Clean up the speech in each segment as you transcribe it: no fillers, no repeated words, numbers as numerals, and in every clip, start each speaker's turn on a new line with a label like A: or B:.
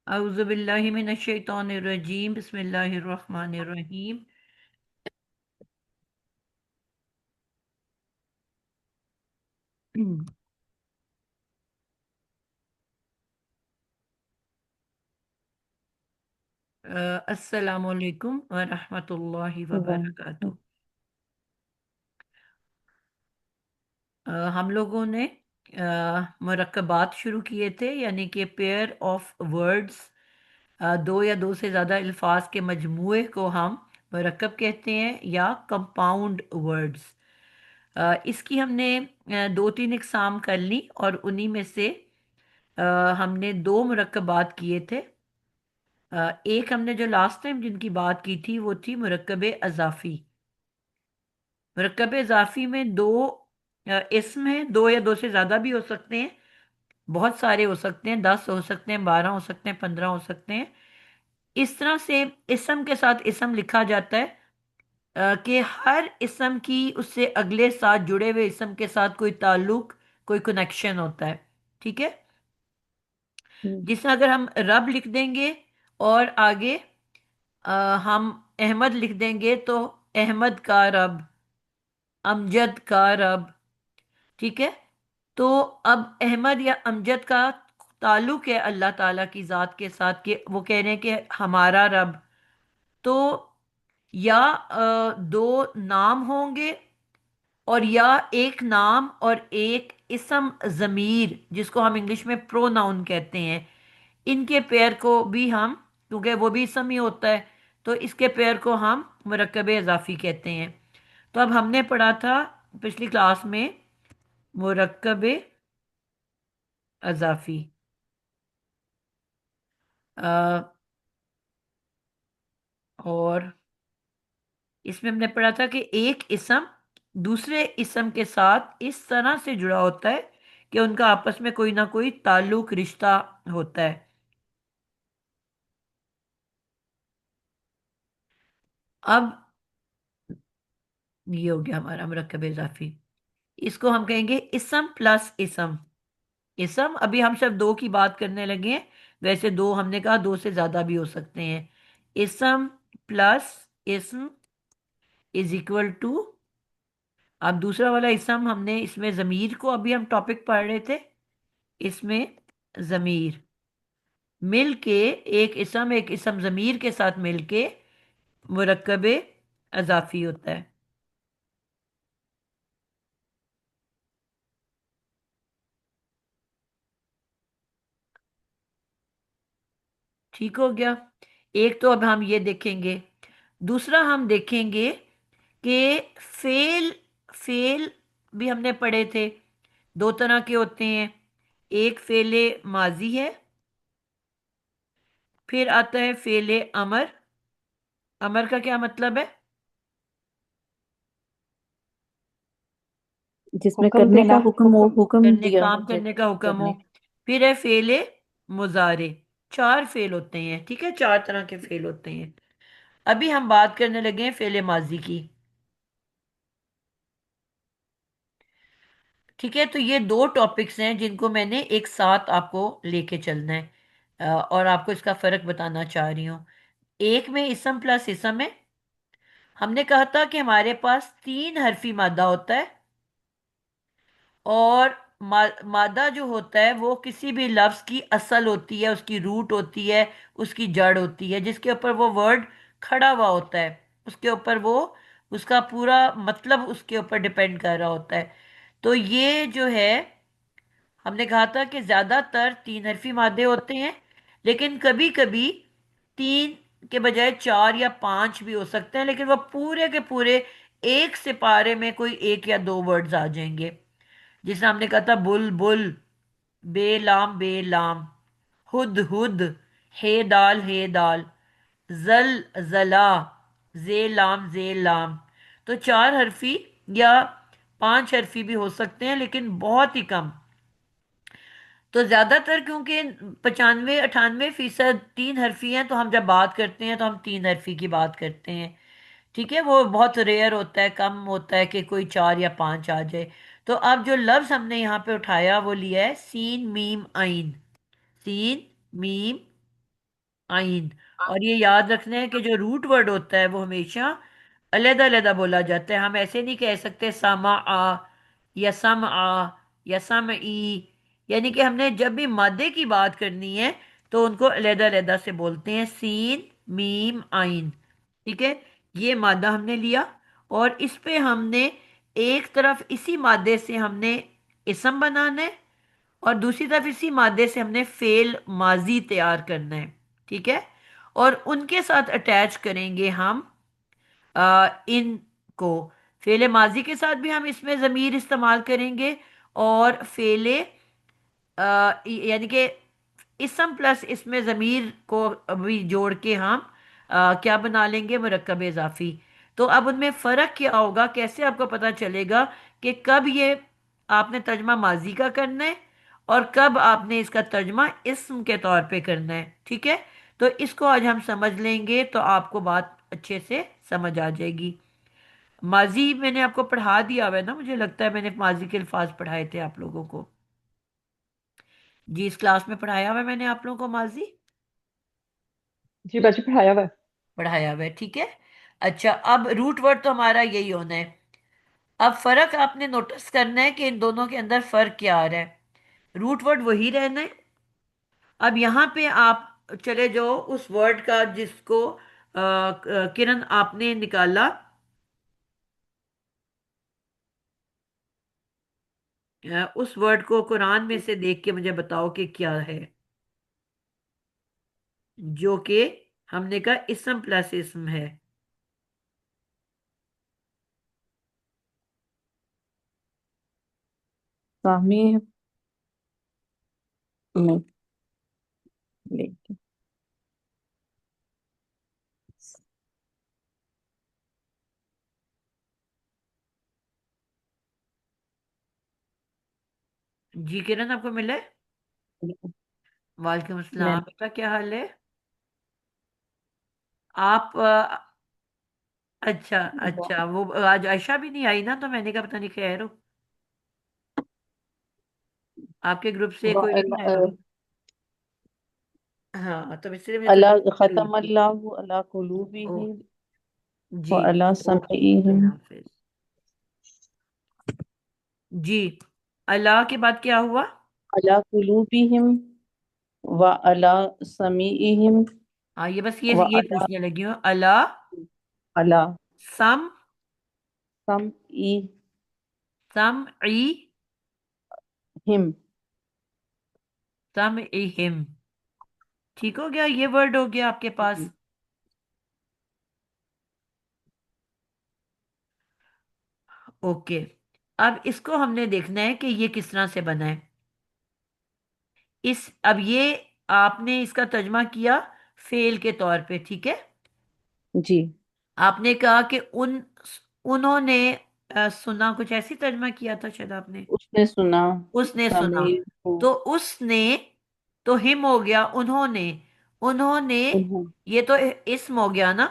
A: अऊज़ुबिल्लाहि मिनश्शैतानिर्रजीम बिस्मिल्लाहिर्रहमानिर्रहीम। अस्सलामु अलैकुम व रहमतुल्लाहि व
B: वाह।
A: बरकातुहू। हम लोगों ने मुरक्कबात शुरू किए थे, यानी कि पेयर ऑफ वर्ड्स, दो या दो से ज़्यादा अल्फाज के मजमूए को हम मुरक्कब कहते हैं या कंपाउंड वर्ड्स। इसकी हमने दो तीन इकसाम कर ली और उन्हीं में से अ, हमने दो मुरक्कबात किए थे। एक हमने जो लास्ट टाइम जिनकी बात की थी वो थी मुरक्कब अज़ाफ़ी। मुरक्कब इजाफी में दो इस्म हैं, दो या दो से ज्यादा भी हो सकते हैं, बहुत सारे हो सकते हैं, 10 हो सकते हैं, 12 हो सकते हैं, 15 हो सकते हैं। इस तरह से इस्म के साथ इस्म लिखा जाता है कि हर इस्म की उससे अगले साथ जुड़े हुए इस्म के साथ कोई ताल्लुक, कोई कनेक्शन होता है। ठीक है।
B: हम्म।
A: जिसमें अगर हम रब लिख देंगे और आगे अ, हम अहमद लिख देंगे तो अहमद का रब, अमजद का रब। ठीक है। तो अब अहमद या अमजद का ताल्लुक है अल्लाह ताला की ज़ात के साथ, के वो कह रहे हैं कि हमारा रब। तो या दो नाम होंगे और या एक नाम और एक इसम ज़मीर, जिसको हम इंग्लिश में प्रोनाउन कहते हैं, इनके पेयर को भी हम, क्योंकि वो भी इसम ही होता है, तो इसके पेयर को हम मुरक्कब इजाफी कहते हैं। तो अब हमने पढ़ा था पिछली क्लास में मुरक्कब अजाफी। और इसमें हमने पढ़ा था कि एक इसम दूसरे इसम के साथ इस तरह से जुड़ा होता है कि उनका आपस में कोई ना कोई ताल्लुक, रिश्ता होता है। अब ये हो गया हमारा मुरक्कब इजाफी। इसको हम कहेंगे इसम प्लस इसम। इसम अभी हम सिर्फ दो की बात करने लगे हैं, वैसे दो हमने कहा दो से ज्यादा भी हो सकते हैं। इसम प्लस इसम इज इक्वल टू, अब दूसरा वाला इसम हमने, इसमें जमीर को अभी हम टॉपिक पढ़ रहे थे, इसमें जमीर मिलके, एक इसम जमीर के साथ मिलके मुरक्कब अजाफी होता है। ठीक हो गया। एक तो अब हम ये देखेंगे, दूसरा हम देखेंगे कि फेल, फेल भी हमने पढ़े थे, दो तरह के होते हैं। एक फेले माजी है, फिर आता है फेले अमर। अमर का क्या मतलब है?
B: जिसमें
A: हुक्म
B: करने का
A: देना,
B: हुक्म हो, हुक्म
A: करने,
B: दिया हो
A: काम करने का हुक्म हो।
B: करने।
A: फिर है फेले मुजारे। चार फेल होते हैं, ठीक है, चार तरह के फेल होते हैं। अभी हम बात करने लगे हैं फेले माजी की। ठीक है। तो ये दो टॉपिक्स हैं जिनको मैंने एक साथ आपको लेके चलना है, और आपको इसका फर्क बताना चाह रही हूँ। एक में इसम प्लस इसम है। हमने कहा था कि हमारे पास तीन हरफी मादा होता है, और मादा जो होता है वो किसी भी लफ्ज की असल होती है, उसकी रूट होती है, उसकी जड़ होती है, जिसके ऊपर वो वर्ड खड़ा हुआ होता है, उसके ऊपर वो, उसका पूरा मतलब उसके ऊपर डिपेंड कर रहा होता है। तो ये जो है, हमने कहा था कि ज्यादातर तीन हरफी मादे होते हैं, लेकिन कभी कभी तीन के बजाय चार या पांच भी हो सकते हैं, लेकिन वो पूरे के पूरे एक सिपारे में कोई एक या दो वर्ड्स आ जाएंगे। जिसे हमने कहा था बुल बुल, बेलाम बेलाम, हुद हुद, हे दाल, जल जला, जे लाम। तो चार हरफी या पांच हरफी भी हो सकते हैं, लेकिन बहुत ही कम। तो ज्यादातर क्योंकि 95-98% तीन हरफी हैं, तो हम जब बात करते हैं तो हम तीन हरफी की बात करते हैं। ठीक है। वो बहुत रेयर होता है, कम होता है कि कोई चार या पांच आ जाए। तो अब जो लफ्ज हमने यहाँ पे उठाया वो लिया है सीन मीम आइन। सीन मीम आइन। और ये याद रखना है कि जो रूट वर्ड होता है वो हमेशा अलग अलग बोला जाता है। हम ऐसे नहीं कह सकते सामा आ या सम आ या सम ई। यानी कि हमने जब भी मादे की बात करनी है तो उनको अलग अलग से बोलते हैं, सीन मीम आइन। ठीक है, ये मादा हमने लिया और इस पे हमने एक तरफ इसी मादे से हमने इसम बनाना है और दूसरी तरफ इसी मादे से हमने फेल माजी तैयार करना है। ठीक है, और उनके साथ अटैच करेंगे हम इन को। फेले माजी के साथ भी हम इसमें ज़मीर इस्तेमाल करेंगे और फेले यानी कि इसम प्लस इसमें ज़मीर को अभी जोड़ के हम क्या बना लेंगे, मुरक्कब इजाफी। तो अब उनमें फ़र्क क्या होगा, कैसे आपको पता चलेगा कि कब ये आपने तर्जमा माजी का करना है और कब आपने इसका तर्जमा इस्म के तौर पे करना है। ठीक है, तो इसको आज हम समझ लेंगे तो आपको बात अच्छे से समझ आ जाएगी। माजी मैंने आपको पढ़ा दिया हुआ है ना, मुझे लगता है मैंने माजी के अल्फाज पढ़ाए थे आप लोगों को। जी, इस क्लास में पढ़ाया हुआ है मैंने आप लोगों को माजी,
B: जी बाजी पढ़ाया हुआ है।
A: पढ़ाया हुआ है। ठीक है, अच्छा अब रूट वर्ड तो हमारा यही होना है। अब फर्क आपने नोटिस करना है कि इन दोनों के अंदर फर्क क्या आ रहा है। रूट वर्ड वही रहना है। अब यहाँ पे आप चले जाओ उस वर्ड का जिसको किरण आपने निकाला, उस वर्ड को कुरान में से देख के मुझे बताओ कि क्या है, जो कि हमने कहा इसम प्लस इसम है।
B: सामी में लेके
A: जी किरण, आपको मिला है? वालेकुम
B: मैं
A: अस्सलाम बेटा, क्या हाल है? आप अच्छा अच्छा, वो आज आयशा भी नहीं आई ना, तो मैंने कहा पता नहीं खैर हो, आपके ग्रुप से कोई भी नहीं आया। हाँ, तो इसलिए मुझे थोड़ी
B: अला
A: फिक्र हुई
B: खतम
A: थी।
B: अल्लाहु अला
A: ओ,
B: कुलूबिहिम व
A: जी,
B: अला
A: ओके,
B: समईहिम
A: अल्लाह हाफिज। जी, अल्लाह के बाद क्या हुआ?
B: अला कुलूबिहिम व अला समीइहिम
A: हाँ, ये बस ये
B: अला
A: पूछने लगी हूँ, अल्लाह
B: अला
A: सम
B: समईहिम
A: सम ई सम ई हिम। ठीक हो गया, ये वर्ड हो गया आपके पास। ओके, अब इसको हमने देखना है कि ये किस तरह से बना है। अब ये आपने इसका तर्जमा किया फेल के तौर पे। ठीक है,
B: जी।
A: आपने कहा कि उन्होंने सुना, कुछ ऐसी तर्जमा किया था शायद आपने।
B: उसने सुना
A: उसने सुना,
B: समीर को
A: तो उसने, तो हिम हो गया उन्होंने। उन्होंने,
B: उन्होंने
A: ये तो इस्म हो गया ना,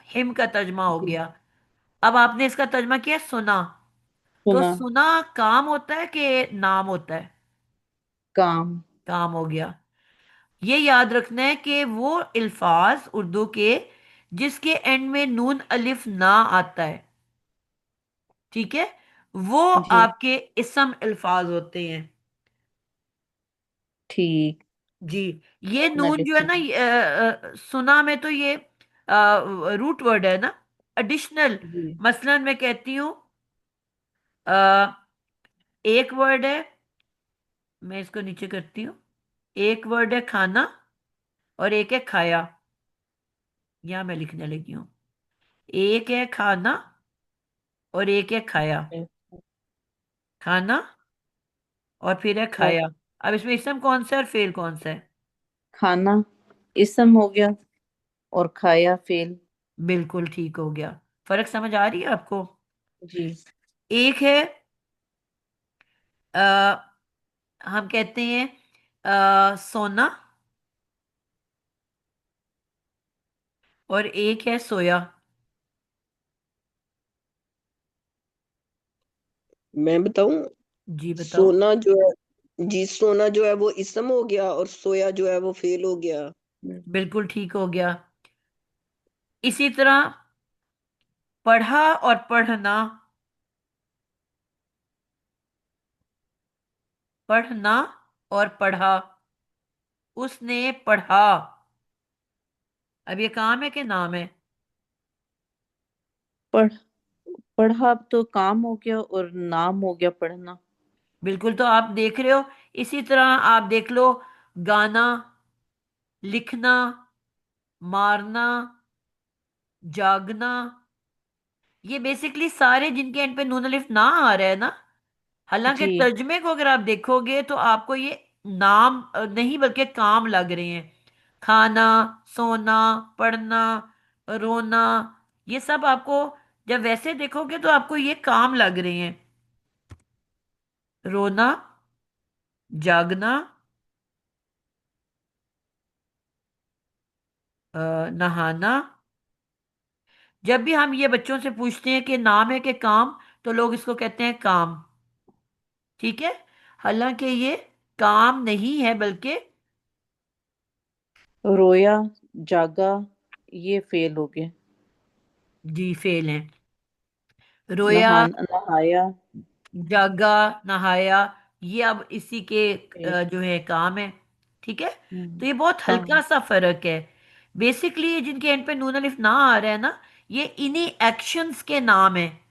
A: हिम का तर्जमा हो
B: जी
A: गया। अब आपने इसका तर्जमा किया सुना। तो
B: सुना
A: सुना काम होता है कि नाम होता है?
B: काम
A: काम हो गया। ये याद रखना है कि वो अल्फाज उर्दू के जिसके एंड में नून अलिफ ना आता है, ठीक है, वो
B: जी
A: आपके इसम अल्फाज होते हैं।
B: ठीक
A: जी, ये नून जो है
B: नलिफ
A: ना, सुना में तो ये रूट वर्ड है ना, एडिशनल।
B: जी
A: मसलन मैं कहती हूँ अ, एक वर्ड है, मैं इसको नीचे करती हूँ, एक वर्ड है खाना और एक है खाया। यहां मैं लिखने लगी हूँ, एक है खाना और एक है खाया। खाना और फिर है
B: और
A: खाया। अब इसमें इसम कौन सा है और फेल कौन सा है?
B: खाना इसम हो गया और खाया फेल।
A: बिल्कुल ठीक हो गया। फर्क समझ आ रही है आपको?
B: जी
A: एक है आ, हम कहते हैं सोना, और एक है सोया।
C: मैं बताऊं?
A: जी बताओ।
C: सोना जो है, जी सोना जो है वो इसम हो गया और सोया जो है वो फेल हो गया।
A: बिल्कुल ठीक हो गया। इसी तरह पढ़ा और पढ़ना, पढ़ना और पढ़ा, उसने पढ़ा। अब ये काम है कि नाम है?
B: पढ़ पढ़ा अब तो काम हो गया और नाम हो गया पढ़ना।
A: बिल्कुल, तो आप देख रहे हो। इसी तरह आप देख लो, गाना, लिखना, मारना, जागना, ये बेसिकली सारे जिनके एंड पे नून अलिफ ना आ रहा है ना। हालांकि
B: जी।
A: तर्जमे को अगर आप देखोगे तो आपको ये नाम नहीं बल्कि काम लग रहे हैं। खाना, सोना, पढ़ना, रोना, ये सब आपको जब वैसे देखोगे तो आपको ये काम लग रहे हैं। रोना, जागना, नहाना। जब भी हम ये बच्चों से पूछते हैं कि नाम है कि काम, तो लोग इसको कहते हैं काम। ठीक है। हालांकि ये काम नहीं है बल्कि
B: रोया, जागा, ये फेल हो गए।
A: जी फेल है। रोया,
B: नहाया।
A: जागा, नहाया, ये अब इसी के
B: फेल।
A: जो है काम है। ठीक है। तो ये बहुत हल्का
B: काम।
A: सा फर्क है। बेसिकली ये जिनके एंड पे नून अलिफ ना आ रहा है ना, ये इन्हीं एक्शंस के नाम है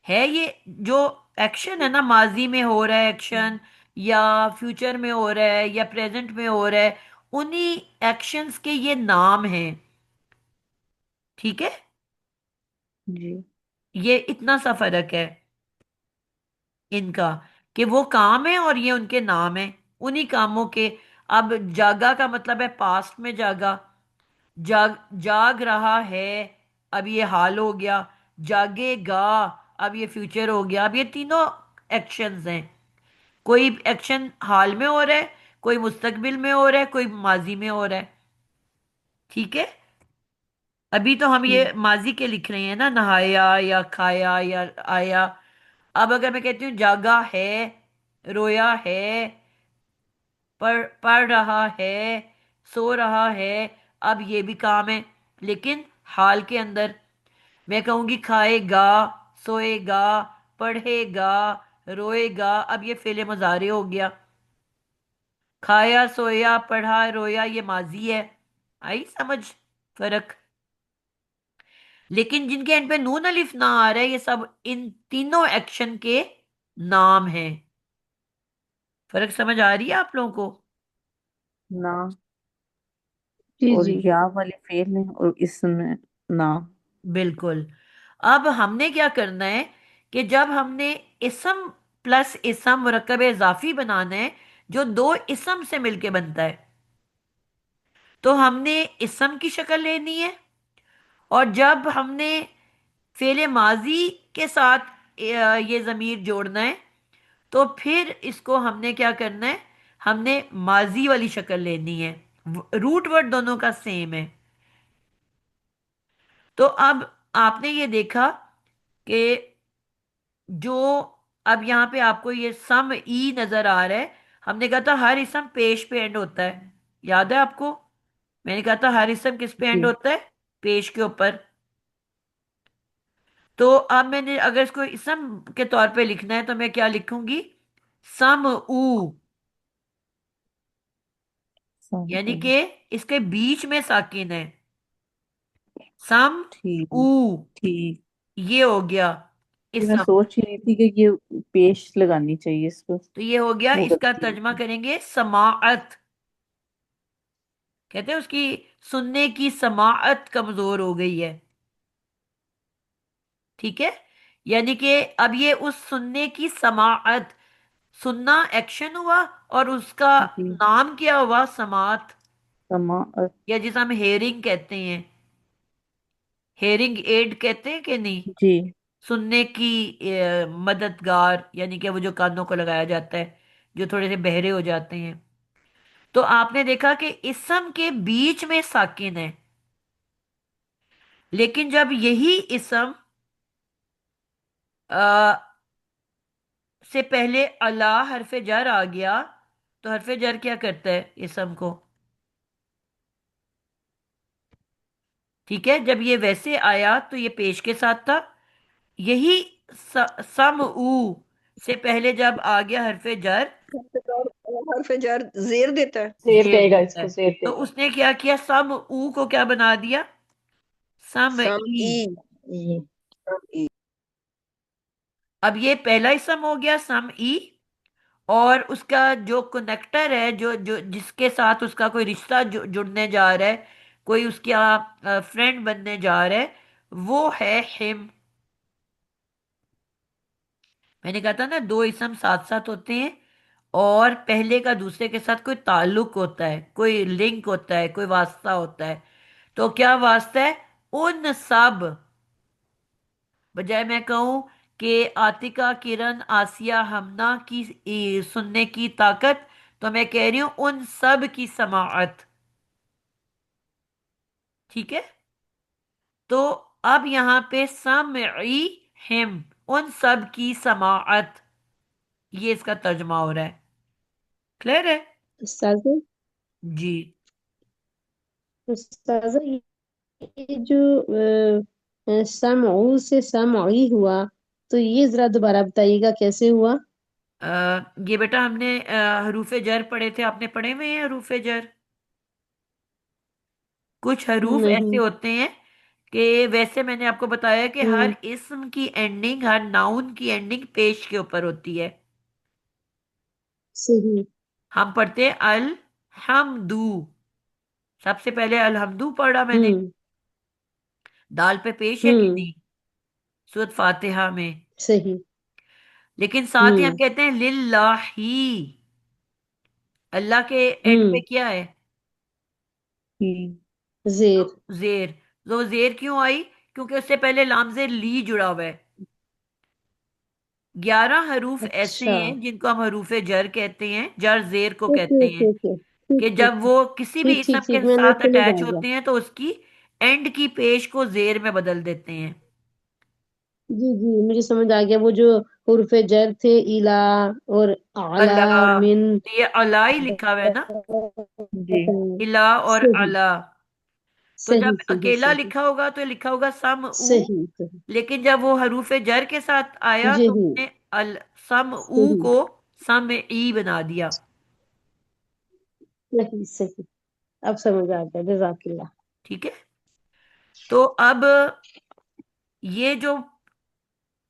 A: ये। जो एक्शन है ना, माजी में हो रहा है एक्शन, या फ्यूचर में हो रहा है, या प्रेजेंट में हो रहा है, उन्हीं एक्शंस के ये नाम हैं। ठीक है।
B: जी।
A: ये इतना सा फर्क है इनका, कि वो काम है और ये उनके नाम है, उन्हीं कामों के। अब जागा का मतलब है पास्ट में जागा। जाग जाग रहा है, अब ये हाल हो गया। जागेगा, अब ये फ्यूचर हो गया। अब ये तीनों एक्शंस हैं। कोई एक्शन हाल में हो रहा है, कोई मुस्तकबिल में हो रहा है, कोई माजी में हो रहा है। ठीक है। अभी तो हम ये
B: ठीक।
A: माजी के लिख रहे हैं ना, नहाया या खाया या आया। अब अगर मैं कहती हूँ जागा है, रोया है, पढ़ रहा है, सो रहा है, अब ये भी काम है, लेकिन हाल के अंदर। मैं कहूंगी खाएगा, सोएगा, पढ़ेगा, रोएगा, अब ये फेले मुजारे हो गया। खाया, सोया, पढ़ा, रोया, ये माजी है। आई समझ फर्क? लेकिन जिनके एंड पे नून अलिफ ना आ रहा है, ये सब इन तीनों एक्शन के नाम हैं। फर्क समझ आ रही है आप लोगों को?
B: ना।
D: जी
B: और
D: जी।
B: या वाले फेल है और इसमें ना।
A: बिल्कुल। अब हमने क्या करना है कि जब हमने इसम प्लस इसम मुरक्कब इजाफी बनाना है, जो दो इसम से मिलके बनता है, तो हमने इसम की शक्ल लेनी है। और जब हमने फेले माजी के साथ ये जमीर जोड़ना है, तो फिर इसको हमने क्या करना है, हमने माजी वाली शक्ल लेनी है। रूट वर्ड दोनों का सेम है। तो अब आपने ये देखा कि जो अब यहाँ पे आपको ये सम ई नजर आ रहा है। हमने कहा था हर इसम पेश पे एंड होता है, याद है आपको? मैंने कहा था हर इसम किस पे एंड
B: जी।
A: होता है? पेश के ऊपर। तो अब मैंने अगर इसको इसम के तौर पे लिखना है तो मैं क्या लिखूंगी? सम ऊ। यानी
B: समझ।
A: कि इसके बीच में साकिन है। सम ऊ,
B: ठीक। ठीक।
A: ये हो गया
B: ये मैं
A: इसम।
B: सोच ही रही थी कि ये पेश लगानी चाहिए इस पर।
A: तो ये हो गया,
B: वो
A: इसका
B: गलती
A: तर्जमा
B: है।
A: करेंगे समाअत। कहते हैं उसकी सुनने की समाअत कमजोर हो गई है। ठीक है। यानी कि अब ये उस सुनने की समाअत, सुनना एक्शन हुआ और उसका
B: जी।
A: नाम क्या हुआ? समाअत।
B: समाअत।
A: या जिसे हम हेयरिंग कहते हैं, हेयरिंग एड कहते हैं कि नहीं?
B: जी।
A: सुनने की मददगार, यानी कि वो जो कानों को लगाया जाता है, जो थोड़े से बहरे हो जाते हैं। तो आपने देखा कि इसम के बीच में साकिन है। लेकिन जब यही इसम से पहले अला हरफे जर आ गया, तो हरफे जर क्या करता है इसम को? ठीक है, जब ये वैसे आया तो ये पेश के साथ था। यही सम ऊ से पहले जब आ गया हरफे जर,
C: हर्फ जार जेर देता है।
D: जेर
A: जेर
D: देगा,
A: देता है,
D: इसको जेर
A: तो
D: देगा।
A: उसने क्या किया, सम ऊ को क्या बना दिया, सम
C: सम
A: ई।
C: ई।
D: ये
C: सम ई।
A: अब ये पहला ही सम हो गया, सम ई। और उसका जो कनेक्टर है, जो जो जिसके साथ उसका कोई रिश्ता जुड़ने जा रहा है, कोई उसका फ्रेंड बनने जा रहा है, वो है हिम। मैंने कहा था ना, दो इसम साथ साथ होते हैं और पहले का दूसरे के साथ कोई ताल्लुक होता है, कोई लिंक होता है, कोई वास्ता होता है। तो क्या वास्ता है, उन सब, बजाय मैं कहूं कि आतिका, किरण, आसिया, हमना की सुनने की ताकत, तो मैं कह रही हूं उन सब की समाअत। ठीक है, तो अब यहां पे समई हिम, उन सब की समाअत, ये इसका तर्जमा हो रहा है। क्लियर है?
D: उस्ताज़,
A: जी।
D: उस्ताज़, ये जो समऊ से समई हुआ, तो ये जरा दोबारा बताइएगा कैसे हुआ।
A: ये बेटा हमने हरूफे जर पढ़े थे, आपने पढ़े हुए हैं हरूफे जर? कुछ हरूफ ऐसे
D: नहीं।
A: होते हैं कि, वैसे मैंने आपको बताया कि
D: हम्म।
A: हर इस्म की एंडिंग, हर नाउन की एंडिंग पेश के ऊपर होती है।
D: सही।
A: हम पढ़ते हैं अल हमदू, सबसे पहले अलहमदू पढ़ा मैंने,
D: हम्म।
A: दाल पे पेश है कि
D: हम्म।
A: नहीं, सूरत फातिहा में।
D: सही।
A: लेकिन साथ ही हम
D: हम्म।
A: कहते हैं लिल्लाही, अल्लाह के एंड पे
D: हम्म।
A: क्या है,
D: जेर।
A: जेर। तो जेर क्यों आई, क्योंकि उससे पहले लाम जेर ली जुड़ा हुआ है। 11 हरूफ ऐसे
D: अच्छा।
A: हैं जिनको हम हरूफे जर कहते हैं, जर जेर को
D: ओके
A: कहते हैं।
D: ओके ओके, ठीक
A: कि
D: ठीक
A: जब
D: ठीक।
A: वो किसी भी
D: ठीक
A: इसम
D: ठीक
A: के
D: ठीक, मैंने
A: साथ
D: समझ
A: अटैच
D: आ गया।
A: होते हैं तो उसकी एंड की पेश को जेर में बदल देते हैं।
D: जी जी, मुझे समझ आ गया। वो जो हुर्फे जर थे, इला और आला,
A: अल्लाह,
D: मिन।
A: तो ये अला ही लिखा हुआ है ना,
D: जी।
A: इला और
D: सही
A: अला। तो
D: सही
A: जब
D: सही
A: अकेला
D: सही।
A: लिखा होगा तो लिखा होगा सम ऊ,
D: सही सही।
A: लेकिन जब वो हरूफे जर के साथ आया
D: जी
A: तो
D: जी।
A: उसने अल सम ऊ
D: सही
A: को सम ई बना दिया।
D: सही सही। अब समझ आ गया, जजाकिल्लाह।
A: ठीक है, तो अब ये जो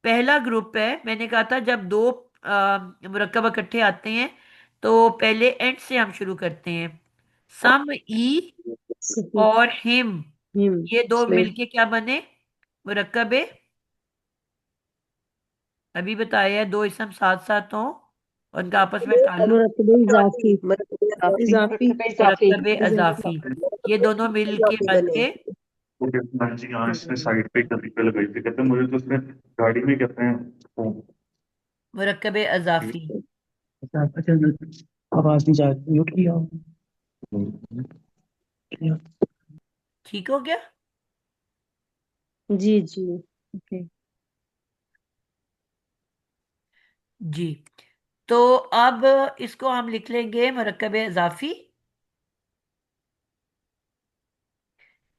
A: पहला ग्रुप है, मैंने कहा था जब दो मुरक्कब इकट्ठे आते हैं तो पहले एंड से हम शुरू करते हैं। सम ई
D: सही।
A: और हिम, ये दो
D: सही।
A: मिलके क्या बने, मुरक्कबे, अभी बताया है, दो इसम साथ साथ हों और उनका आपस में ताल्लुक,
D: मुरतबे इजाफी। इजाफी। इजाफी।
A: मुरक्कबे अजाफी, ये दोनों मिलके
C: बने।
A: बनके
E: मुझे हाँ जी, हाँ इसने साइड पे कभी पे लगाई थी, कहते हैं मुझे तो उसने गाड़ी में कहते हैं वो।
A: मुरक्कबे अजाफी।
E: अच्छा अच्छा, आवाज नहीं जा रही, म्यूट किया।
A: ठीक हो गया?
D: जी जी।
E: ओके।
A: जी, तो अब इसको हम लिख लेंगे मुरक्कबे अजाफी,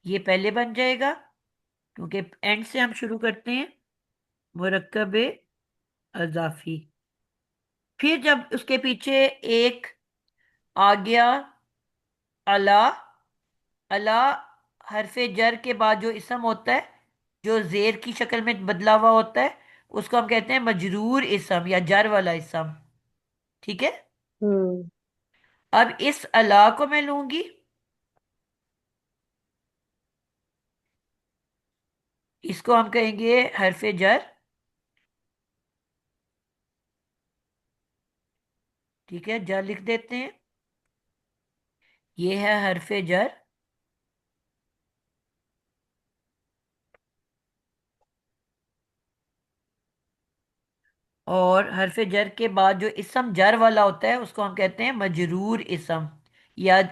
A: ये पहले बन जाएगा क्योंकि एंड से हम शुरू करते हैं, मुरक्कबे अजाफी। फिर जब उसके पीछे एक आ गया अला, अला हरफे जर के बाद जो इसम होता है, जो जेर की शक्ल में बदला हुआ होता है, उसको हम कहते हैं मजरूर इसम या जर वाला इसम। ठीक है,
D: हम्म।
A: अब इस अला को मैं लूंगी, इसको हम कहेंगे हरफे जर। ठीक है, जर लिख देते हैं, ये है हरफे जर। और हरफ जर के बाद जो इसम जर वाला होता है उसको हम कहते हैं मजरूर इसम या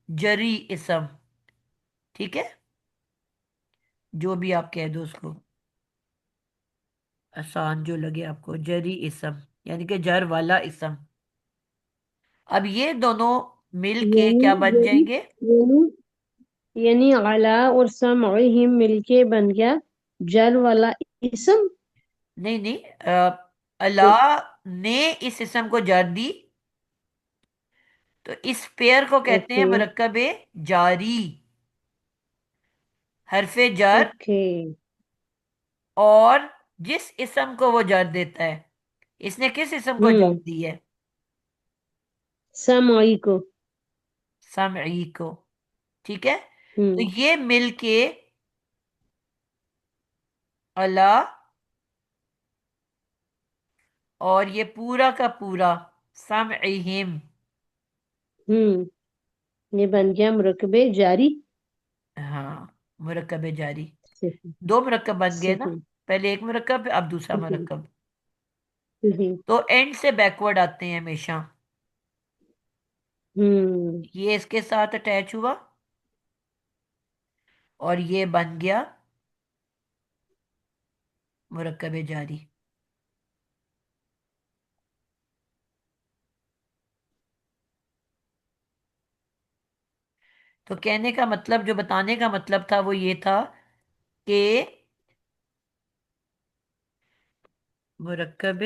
A: जरी इसम। ठीक है, जो भी आप कह दो उसको, आसान जो लगे आपको, जरी इसम यानी कि जर वाला इसम। अब ये दोनों मिल के
D: यानी
A: क्या बन
D: यानी
A: जाएंगे,
D: यानी यानी अला और समइहिम मिलके बन गया जर वाला इसम।
A: नहीं नहीं, अल्लाह ने इस इस्म को जर दी, तो इस पेयर को कहते हैं
D: ओके।
A: मुरक्कब जारी। हरफे जर
D: ओके।
A: और जिस इस्म को वो जर देता है, इसने किस इस्म को जर
D: हम्म।
A: दी है?
D: समई को।
A: समई को। ठीक है, तो
D: हम्म।
A: ये मिलके अल्लाह, और ये पूरा का पूरा समइहिम।
D: ये बन गया मुरकबे जारी।
A: हाँ, मुरक्कब जारी।
D: सही।
A: दो मुरक्कब बन गए ना,
D: सही।
A: पहले एक मुरक्कब अब दूसरा
D: सही।
A: मुरक्कब।
D: सही।
A: तो एंड से बैकवर्ड आते हैं हमेशा।
D: हम्म।
A: ये इसके साथ अटैच हुआ और ये बन गया मुरक्कब जारी। तो कहने का मतलब, जो बताने का मतलब था वो ये था कि मुरक्कब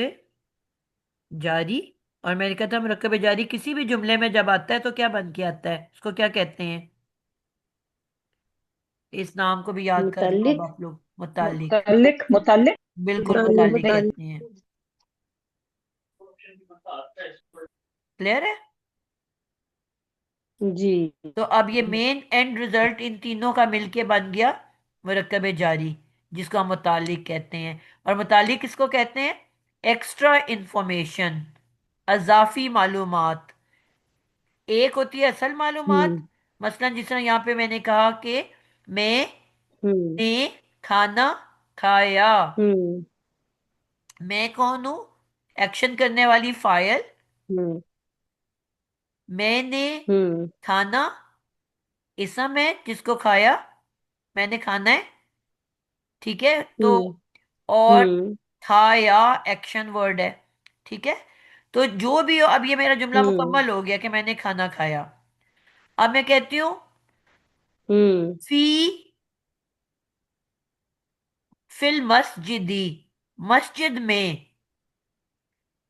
A: जारी, और मैंने कहा था मुरक्कब जारी किसी भी जुमले में जब आता है तो क्या बन के आता है, उसको क्या कहते हैं? इस नाम को भी याद कर लो अब
D: मुतल्लिक।
A: आप लोग। मुतालिक।
C: मुतालिक मुतालिक।
A: बिल्कुल
D: मुताल्लिक।
A: मुतालिक
D: मुताल्लिक।
A: कहते हैं। क्लियर है?
D: जी।
A: तो अब ये मेन एंड रिजल्ट इन तीनों का मिलके बन गया मुरक्कब जारी, जिसको हम मुतालिक कहते हैं। और मुतालिक किसको कहते हैं? एक्स्ट्रा इंफॉर्मेशन, अजाफी मालूमात। एक होती है असल मालूमात,
D: हम्म।
A: मसलन जिस तरह यहाँ पे मैंने कहा कि
D: हम्म।
A: मैंने खाना खाया।
D: हम्म।
A: मैं कौन हूं? एक्शन करने वाली फाइल।
D: हम्म।
A: मैंने
D: हम्म।
A: खाना इसम है जिसको खाया, मैंने खाना है। ठीक है, तो
D: हम्म।
A: और
D: हम्म।
A: खाया एक्शन वर्ड है। ठीक है, तो जो भी हो, अब ये मेरा जुमला
D: हम्म।
A: मुकम्मल हो गया कि मैंने खाना खाया। अब मैं कहती हूँ
D: हम्म।
A: फी फिल मस्जिदी, मस्जिद में।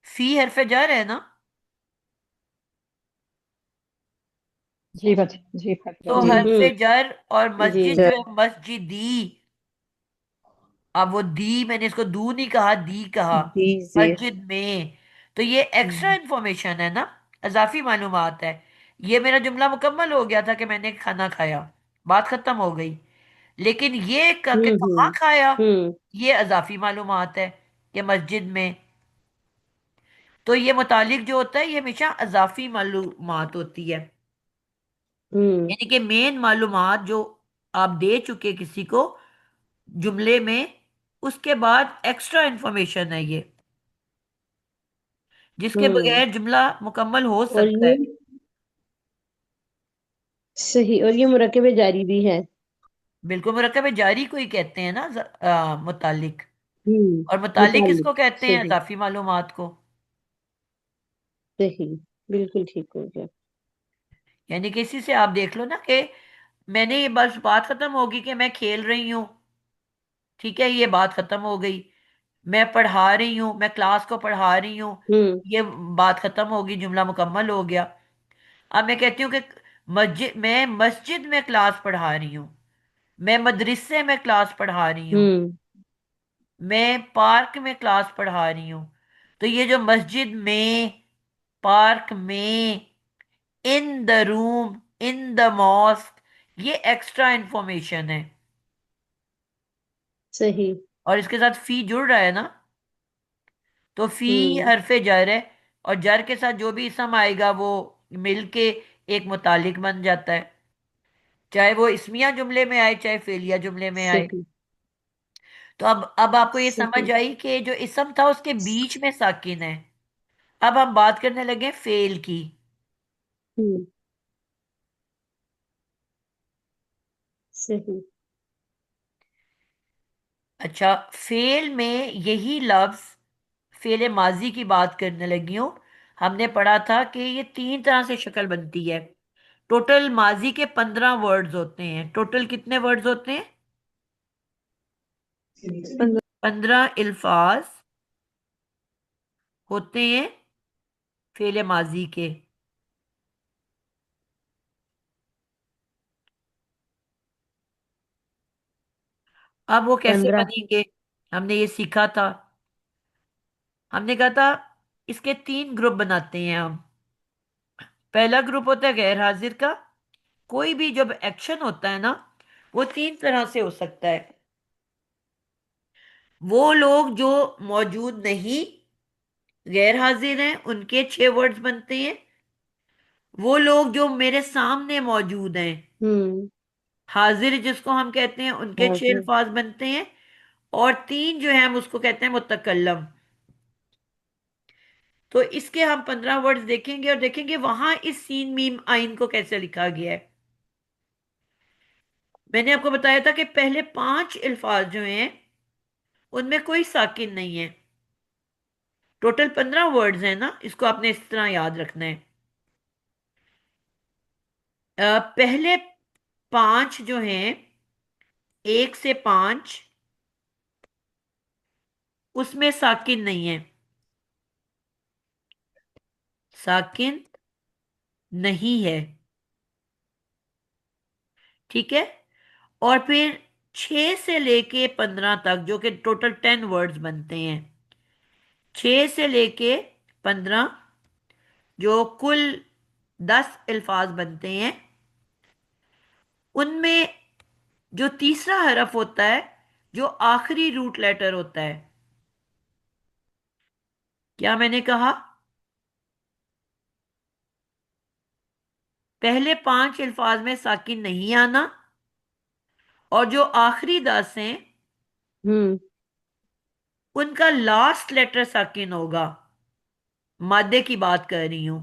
A: फी हरफ जार है ना,
C: जी बच जी
A: तो
C: जी।
A: हरफ जार और
D: जी।
A: मस्जिद जो है मस्जिदी। अब वो दी, मैंने इसको दू नहीं कहा, दी कहा।
B: दी जेर।
A: मस्जिद में, तो ये एक्स्ट्रा इंफॉर्मेशन है ना, अजाफी मालूमात है। ये मेरा जुमला मुकम्मल हो गया था कि मैंने खाना खाया, बात खत्म हो गई। लेकिन ये कि कहाँ
D: हम्म।
A: खाया,
D: हम्म।
A: ये अजाफी मालूमात है कि मस्जिद में। तो ये मुतालिक जो होता है ये हमेशा अजाफी मालूमात होती है।
D: हम्म।
A: यानी कि मेन मालूमात जो आप दे चुके किसी को जुमले में, उसके बाद एक्स्ट्रा इंफॉर्मेशन है ये, जिसके
D: हम्म।
A: बगैर जुमला मुकम्मल हो
D: और
A: सकता
D: ये
A: है।
D: सही, और ये मुरकबे जारी भी है।
A: बिल्कुल, मुरक्कब जारी को ही कहते हैं ना मुतालिक।
D: हम्म।
A: और मुतालिक
D: मुतालिक।
A: किसको कहते हैं?
D: सही।
A: अजाफी मालूमात को।
D: सही। बिल्कुल ठीक हो गया।
A: यानी कि इसी से आप देख लो ना कि मैंने ये बस बात खत्म होगी कि मैं खेल रही हूँ। ठीक है, ये बात खत्म हो गई। मैं पढ़ा रही हूँ, मैं क्लास को पढ़ा रही हूँ,
D: हम्म।
A: ये बात खत्म होगी, जुमला मुकम्मल हो गया। अब मैं कहती हूँ कि मैं मस्जिद में क्लास पढ़ा रही हूँ, मैं मदरसे में क्लास पढ़ा रही हूँ,
D: हम्म।
A: मैं पार्क में क्लास पढ़ा रही हूँ। तो ये जो मस्जिद में, पार्क में, in the room, in the mosque, ये एक्स्ट्रा इंफॉर्मेशन है।
D: सही।
A: और इसके साथ फी जुड़ रहा है ना, तो फी
D: हम्म।
A: हरफे जर है, और जर के साथ जो भी इसम आएगा वो मिलके एक मुतालिक बन जाता है, चाहे वो इसमिया जुमले में आए चाहे फेलिया जुमले में आए।
D: सही।
A: तो अब आपको ये समझ
D: सही।
A: आई कि जो इसम था उसके बीच में साकिन है। अब हम बात करने लगे फेल की।
D: हम्म। सही।
A: अच्छा, फेल में यही लफ्ज, फेल माजी की बात करने लगी हूं। हमने पढ़ा था कि ये तीन तरह से शक्ल बनती है। टोटल माजी के 15 वर्ड्स होते हैं। टोटल कितने वर्ड्स होते हैं? 15 अल्फाज होते हैं फेले माजी के। अब वो कैसे
D: 15।
A: बनेंगे? हमने ये सीखा था। हमने कहा था इसके 3 ग्रुप बनाते हैं हम। पहला ग्रुप होता है गैर हाजिर का। कोई भी जब एक्शन होता है ना, वो 3 तरह से हो सकता है। वो लोग जो मौजूद नहीं, गैर हाजिर हैं, उनके 6 वर्ड्स बनते हैं। वो लोग जो मेरे सामने मौजूद हैं,
D: हम्म।
A: हाजिर जिसको हम कहते हैं, उनके 6
D: हाजिर।
A: अल्फाज बनते हैं। और 3 जो है हम उसको कहते हैं मुतकल्लम। तो इसके हम 15 वर्ड्स देखेंगे और देखेंगे वहां इस सीन मीम आइन को कैसे लिखा गया है। मैंने आपको बताया था कि पहले 5 अल्फाज जो हैं उनमें कोई साकिन नहीं है। टोटल 15 वर्ड्स हैं ना, इसको आपने इस तरह याद रखना है। पहले 5 जो हैं, 1 से 5, उसमें साकिन नहीं है। साकिन नहीं है। ठीक है। और फिर 6 से लेके 15 तक, जो कि टोटल 10 वर्ड्स बनते हैं, 6 से लेके 15, जो कुल 10 अल्फाज बनते हैं, उनमें जो तीसरा हरफ होता है, जो आखिरी रूट लेटर होता है, क्या मैंने कहा? पहले 5 अल्फाज में साकिन नहीं आना, और जो आखिरी 10 हैं
D: हम्म।
A: उनका लास्ट लेटर साकिन होगा। मादे की बात कर रही हूं।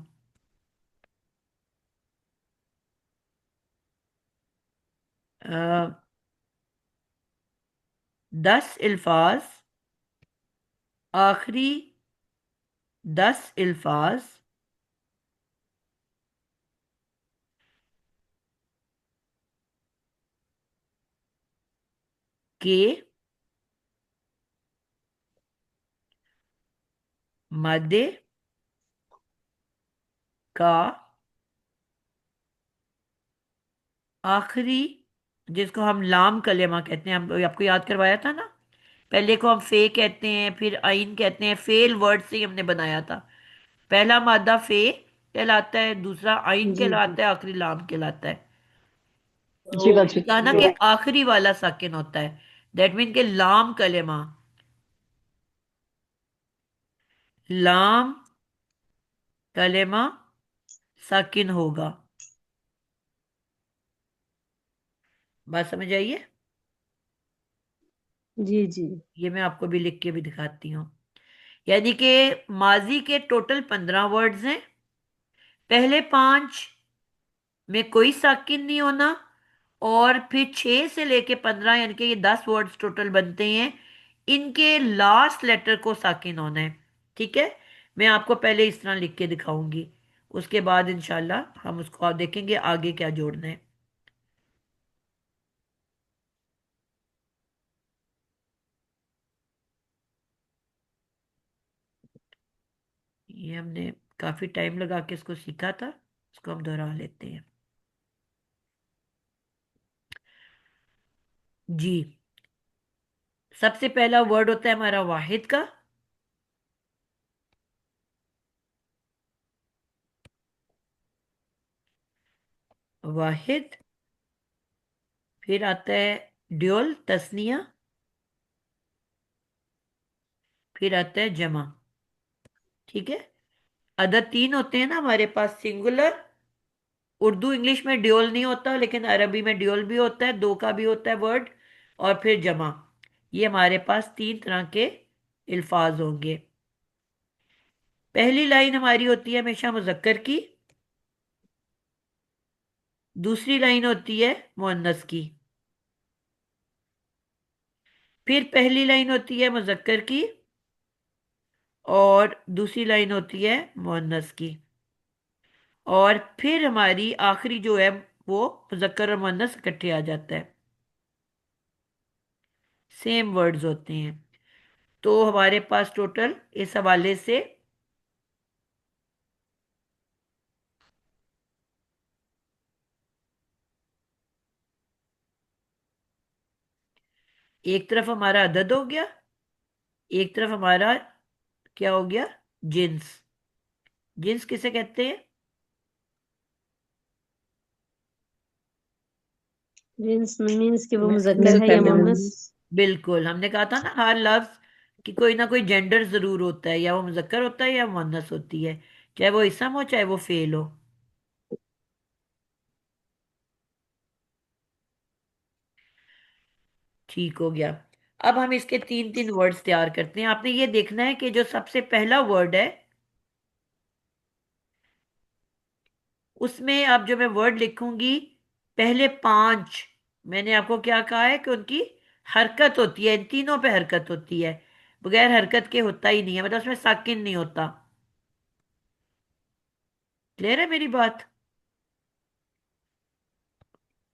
A: 10 अल्फाज, आखिरी 10 अल्फाज के मादे का आखिरी, जिसको हम लाम कलेमा कहते हैं, हम आपको याद करवाया था ना। पहले को हम फे कहते हैं, फिर आइन कहते हैं। फेल वर्ड से ही हमने बनाया था। पहला मादा फे कहलाता है, दूसरा आइन
D: जी जी।
A: कहलाता है, आखिरी लाम कहलाता है।
C: जी
A: तो
C: बाजी।
A: कहा ना कि आखिरी वाला साकिन होता है। दैट मीन के लाम कलेमा, लाम कलेमा साकिन होगा। बात समझ आइए?
D: जी जी।
A: ये मैं आपको भी लिख के भी दिखाती हूँ। यानी कि माजी के टोटल 15 वर्ड्स हैं। पहले 5 में कोई साकिन नहीं होना, और फिर 6 से लेके 15, यानी कि ये 10 वर्ड्स टोटल बनते हैं। इनके लास्ट लेटर को साकिन होना है। ठीक है। मैं आपको पहले इस तरह लिख के दिखाऊंगी, उसके बाद इंशाल्लाह हम उसको देखेंगे आगे क्या जोड़ना है। ये हमने काफी टाइम लगा के इसको सीखा था, इसको हम दोहरा लेते हैं। जी। सबसे पहला वर्ड होता है हमारा वाहिद का। वाहिद। फिर आता है ड्योल, तस्निया। फिर आता है जमा। ठीक है। अदद 3 होते हैं ना हमारे पास, सिंगुलर। उर्दू इंग्लिश में ड्योल नहीं होता, लेकिन अरबी में ड्योल भी होता है, 2 का भी होता है वर्ड। और फिर जमा। ये हमारे पास 3 तरह के अल्फाज होंगे। पहली लाइन हमारी होती है हमेशा मुजक्कर की। दूसरी लाइन होती है मुअन्नस की। फिर पहली लाइन होती है मुजक्कर की, और दूसरी लाइन होती है मुअन्नस की। और फिर हमारी आखिरी जो है वो मुज़क्कर और मुअन्नस इकट्ठे आ जाता है, सेम वर्ड्स होते हैं। तो हमारे पास टोटल इस हवाले से एक तरफ हमारा अदद हो गया, एक तरफ हमारा क्या हो गया, जिन्स। जिन्स किसे कहते हैं?
D: मीन्स कि वो
B: मेल
D: मुजक्कर है या
B: फेमिनिन।
D: मुअन्नस।
A: बिल्कुल, हमने कहा था ना हर लफ्ज कि कोई ना कोई जेंडर जरूर होता है, या वो मुजक्कर होता है या मुअन्नस होती है, चाहे वो इसम हो चाहे वो फेल हो। ठीक हो गया। अब हम इसके तीन तीन वर्ड्स तैयार करते हैं। आपने ये देखना है कि जो सबसे पहला वर्ड है उसमें अब जो मैं वर्ड लिखूंगी, पहले पांच, मैंने आपको क्या कहा है कि उनकी हरकत होती है, इन तीनों पे हरकत होती है, बगैर हरकत के होता ही नहीं है, मतलब उसमें साकिन नहीं होता। क्लियर है मेरी बात?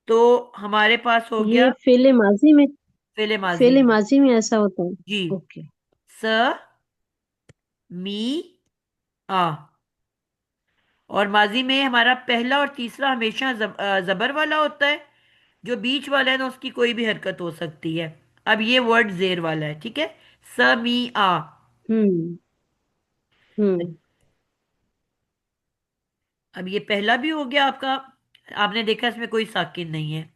A: तो हमारे पास हो गया
D: ये फेले माजी में,
A: फेले माजी
D: फेले
A: में।
D: माजी में ऐसा होता है।
A: जी।
D: ओके।
A: स, मी, आ। और माजी में हमारा पहला और तीसरा हमेशा जबर वाला होता है, जो बीच वाला है ना उसकी कोई भी हरकत हो सकती है। अब ये वर्ड जेर वाला है, ठीक है, स मी आ।
D: हम्म हम्म
A: अब ये पहला भी हो गया आपका, आपने देखा इसमें कोई साकिन नहीं है।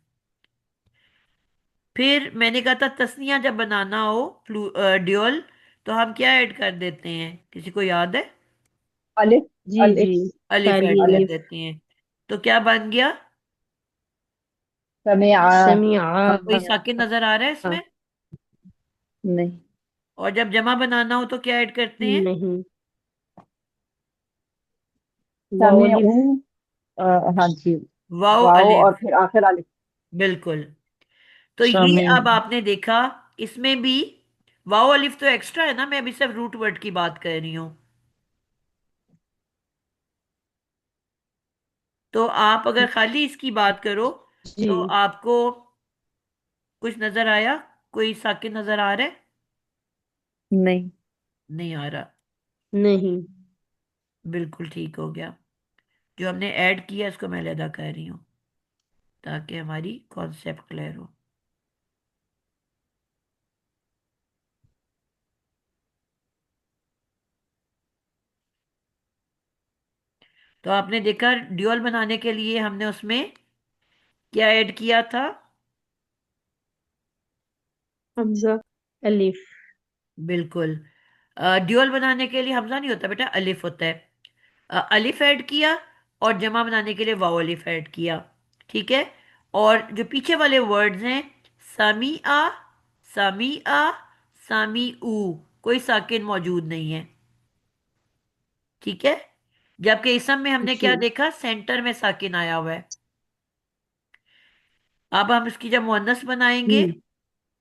A: फिर मैंने कहा था तस्निया जब बनाना हो ड्यूअल, तो हम क्या ऐड कर देते हैं, किसी को याद है?
C: अलिफ।
D: जी जी।
C: अलिफ।
A: अलिफ
D: पहली
A: ऐड कर
C: अलिफ।
D: अलिफ।
A: देते हैं। तो क्या बन गया?
C: समिआ।
D: समिया।
A: कोई साकिन नजर आ रहा है इसमें?
B: नहीं।
A: और जब जमा बनाना हो तो क्या ऐड करते हैं?
D: नहीं। वाव
C: समिउ।
D: अलिफ।
C: अ, हाँ जी।
A: वाओ
C: वाओ और
A: अलिफ।
C: फिर आखिर अलिफ।
A: बिल्कुल। तो ये
B: शामिया।
A: अब आपने देखा, इसमें भी वाओ अलिफ तो एक्स्ट्रा है ना, मैं अभी सिर्फ रूट वर्ड की बात कर रही हूँ। तो आप अगर खाली इसकी बात करो
D: जी।
A: तो आपको कुछ नजर आया, कोई साकिन नजर आ रहा है?
B: नहीं।
A: नहीं आ रहा।
D: नहीं।
A: बिल्कुल ठीक हो गया। जो हमने ऐड किया इसको मैं अलहदा कर रही हूँ ताकि हमारी कॉन्सेप्ट क्लियर हो। तो आपने देखा ड्यूअल बनाने के लिए हमने उसमें क्या ऐड किया था?
D: हमजा अलिफ।
A: बिल्कुल। ड्यूअल बनाने के लिए हमजा नहीं होता बेटा, अलिफ होता है। अलिफ ऐड किया, और जमा बनाने के लिए वाव अलिफ ऐड किया, ठीक है। और जो पीछे वाले वर्ड्स हैं, समी आ, समी आ, समी ऊ, कोई साकिन मौजूद नहीं है, ठीक है। जबकि इसम में हमने
D: जी
A: क्या देखा, सेंटर में साकिन आया हुआ है। अब हम इसकी जब मुअन्नस बनाएंगे,
D: हम्म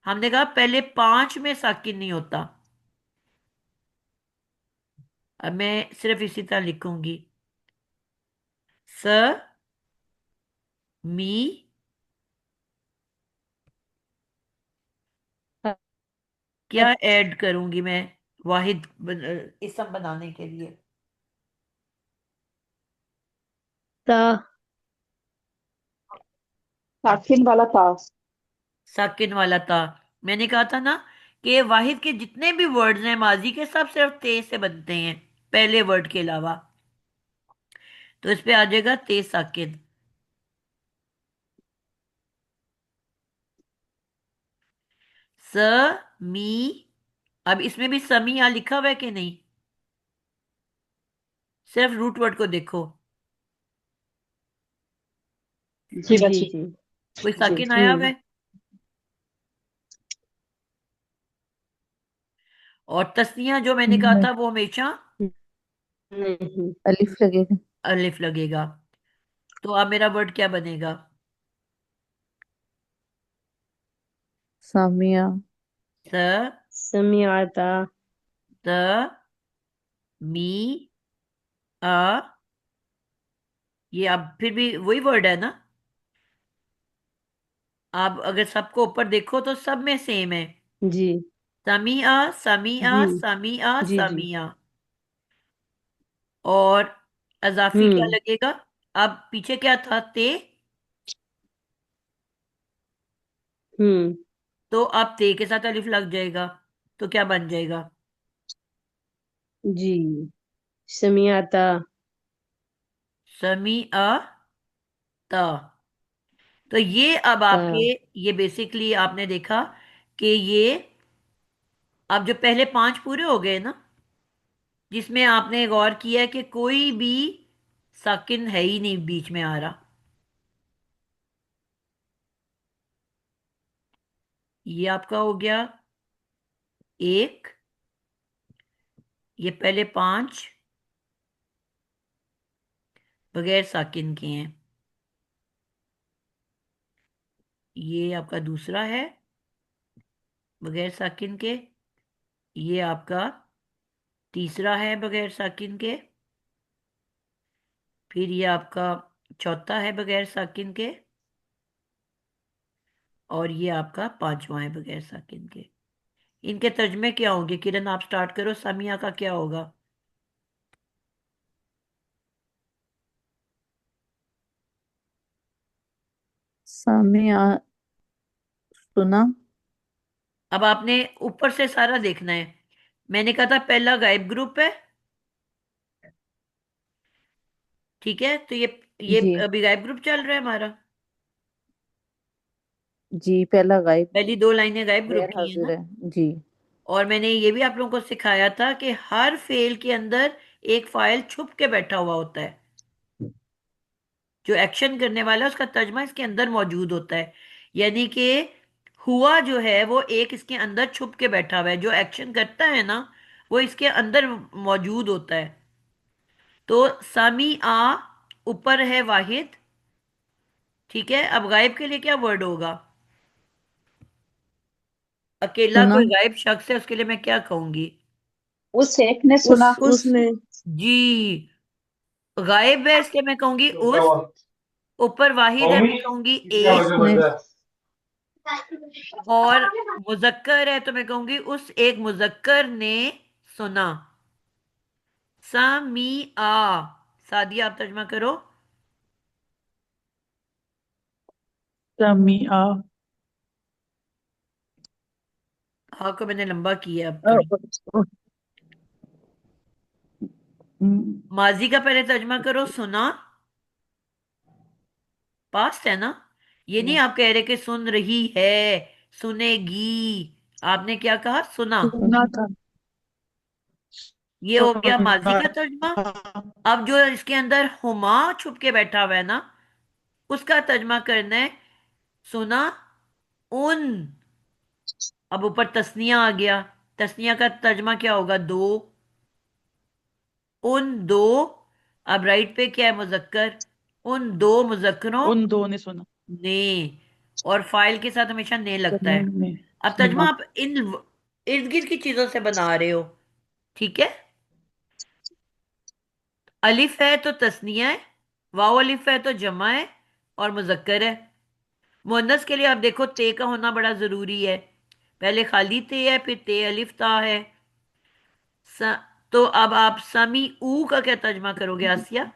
A: हमने कहा पहले पांच में साकिन नहीं होता। अब मैं सिर्फ इसी तरह लिखूंगी, स, मी, क्या ऐड करूंगी मैं इसम बनाने के लिए?
D: ता।
C: साकिन वाला था।
A: साकिन वाला था। मैंने कहा था ना कि वाहिद के जितने भी वर्ड्स हैं माजी के, सब सिर्फ ते से बनते हैं, पहले वर्ड के अलावा। तो इस पे आ जाएगा ते साकिन। स, मी। अब इसमें भी समिया लिखा हुआ है कि नहीं? सिर्फ रूट वर्ड को देखो,
C: जी
D: जी
C: बच्ची।
D: जी।
A: कोई साकिन आया हुआ
D: हम्म
A: है? और तस्निया जो मैंने कहा
B: नहीं।
A: था वो हमेशा
D: नहीं।
B: अलिफ लगेगा।
A: अलिफ लगेगा। तो अब मेरा वर्ड क्या बनेगा?
B: सामिया।
A: स,
D: समियाता।
A: त, मी, अ, ये अब फिर भी वही वर्ड है ना। आप अगर सबको ऊपर देखो तो सब में सेम है।
D: जी
A: समिया समिया
D: जी
A: समिया
D: जी जी।
A: समिया। और अजाफी क्या
D: हम्म।
A: लगेगा? अब पीछे क्या था? ते।
D: हम्म।
A: तो अब ते के साथ अलिफ लग जाएगा, तो क्या बन जाएगा?
D: जी समियाता।
A: समिया ता। तो ये अब
D: ता।
A: आपके, ये बेसिकली आपने देखा कि ये अब जो पहले 5 पूरे हो गए ना, जिसमें आपने गौर किया कि कोई भी साकिन है ही नहीं बीच में आ रहा। ये आपका हो गया एक। ये पहले 5 बगैर साकिन के हैं। ये आपका दूसरा है बगैर साकिन के। ये आपका तीसरा है बगैर साकिन के। फिर ये आपका चौथा है बगैर साकिन के। और ये आपका पांचवा है बगैर साकिन के। इनके तर्जमे क्या होंगे? किरण आप स्टार्ट करो, सामिया का क्या होगा?
B: सामिया सुना।
A: अब आपने ऊपर से सारा देखना है। मैंने कहा था पहला गायब ग्रुप है, ठीक है? तो ये
B: जी
A: अभी गायब ग्रुप चल रहा है हमारा।
B: जी, पहला गायब
A: पहली 2 लाइनें गायब ग्रुप
B: गैर
A: की है
B: हाजिर
A: ना।
B: है। जी।
A: और मैंने ये भी आप लोगों को सिखाया था कि हर फेल के अंदर एक फाइल छुप के बैठा हुआ होता है। जो एक्शन करने वाला है उसका तर्जमा इसके अंदर मौजूद होता है। यानी कि हुआ जो है वो एक इसके अंदर छुप के बैठा हुआ है, जो एक्शन करता है ना वो इसके अंदर मौजूद होता है। तो सामी आ ऊपर है वाहिद, ठीक है? अब गायब के लिए क्या वर्ड होगा? अकेला
B: सुना।
A: कोई गायब शख्स है, उसके लिए मैं क्या कहूंगी?
C: उस एक ने सुना।
D: उसने।
A: जी। गायब है इसलिए मैं कहूंगी उस। ऊपर वाहिद है, मैं कहूंगी एक।
B: उसने।
A: और मुजक्कर है तो मैं कहूंगी उस एक मुजक्कर ने सुना। सामी आ। सादिया आप तर्जमा करो।
B: सामिया।
A: आ को मैंने लंबा किया अब
B: अ,
A: थोड़ा।
B: अ, हम्म,
A: माजी का पहले तर्जमा करो, सुना। पास्ट है ना। ये नहीं आप कह रहे कि सुन रही है, सुनेगी। आपने क्या कहा? सुना।
B: सुना था।
A: ये हो गया माजी
B: सुना
A: का तर्जमा।
B: था।
A: अब जो इसके अंदर हुमा छुप के बैठा हुआ है ना, उसका तर्जमा करना है सुना उन। अब ऊपर तस्निया आ गया। तस्निया का तर्जमा क्या होगा? दो। उन दो। अब राइट पे क्या है? मुजक्कर। उन दो मुजक्करों
B: उन दो ने सुना।
A: ने। और फाइल के साथ हमेशा ने लगता
B: करने
A: है।
B: ने
A: अब तर्जमा
B: सुना।
A: आप इन इर्द गिर्द की चीजों से बना रहे हो, ठीक है? अलिफ है तो तस्निया है, वाव अलिफ है तो जमा है, और मुजक्कर है। मुअन्नस के लिए आप देखो ते का होना बड़ा जरूरी है। पहले खाली ते है, फिर ते अलिफ ता है। स, तो अब आप समी ऊ का क्या तर्जमा करोगे आसिया?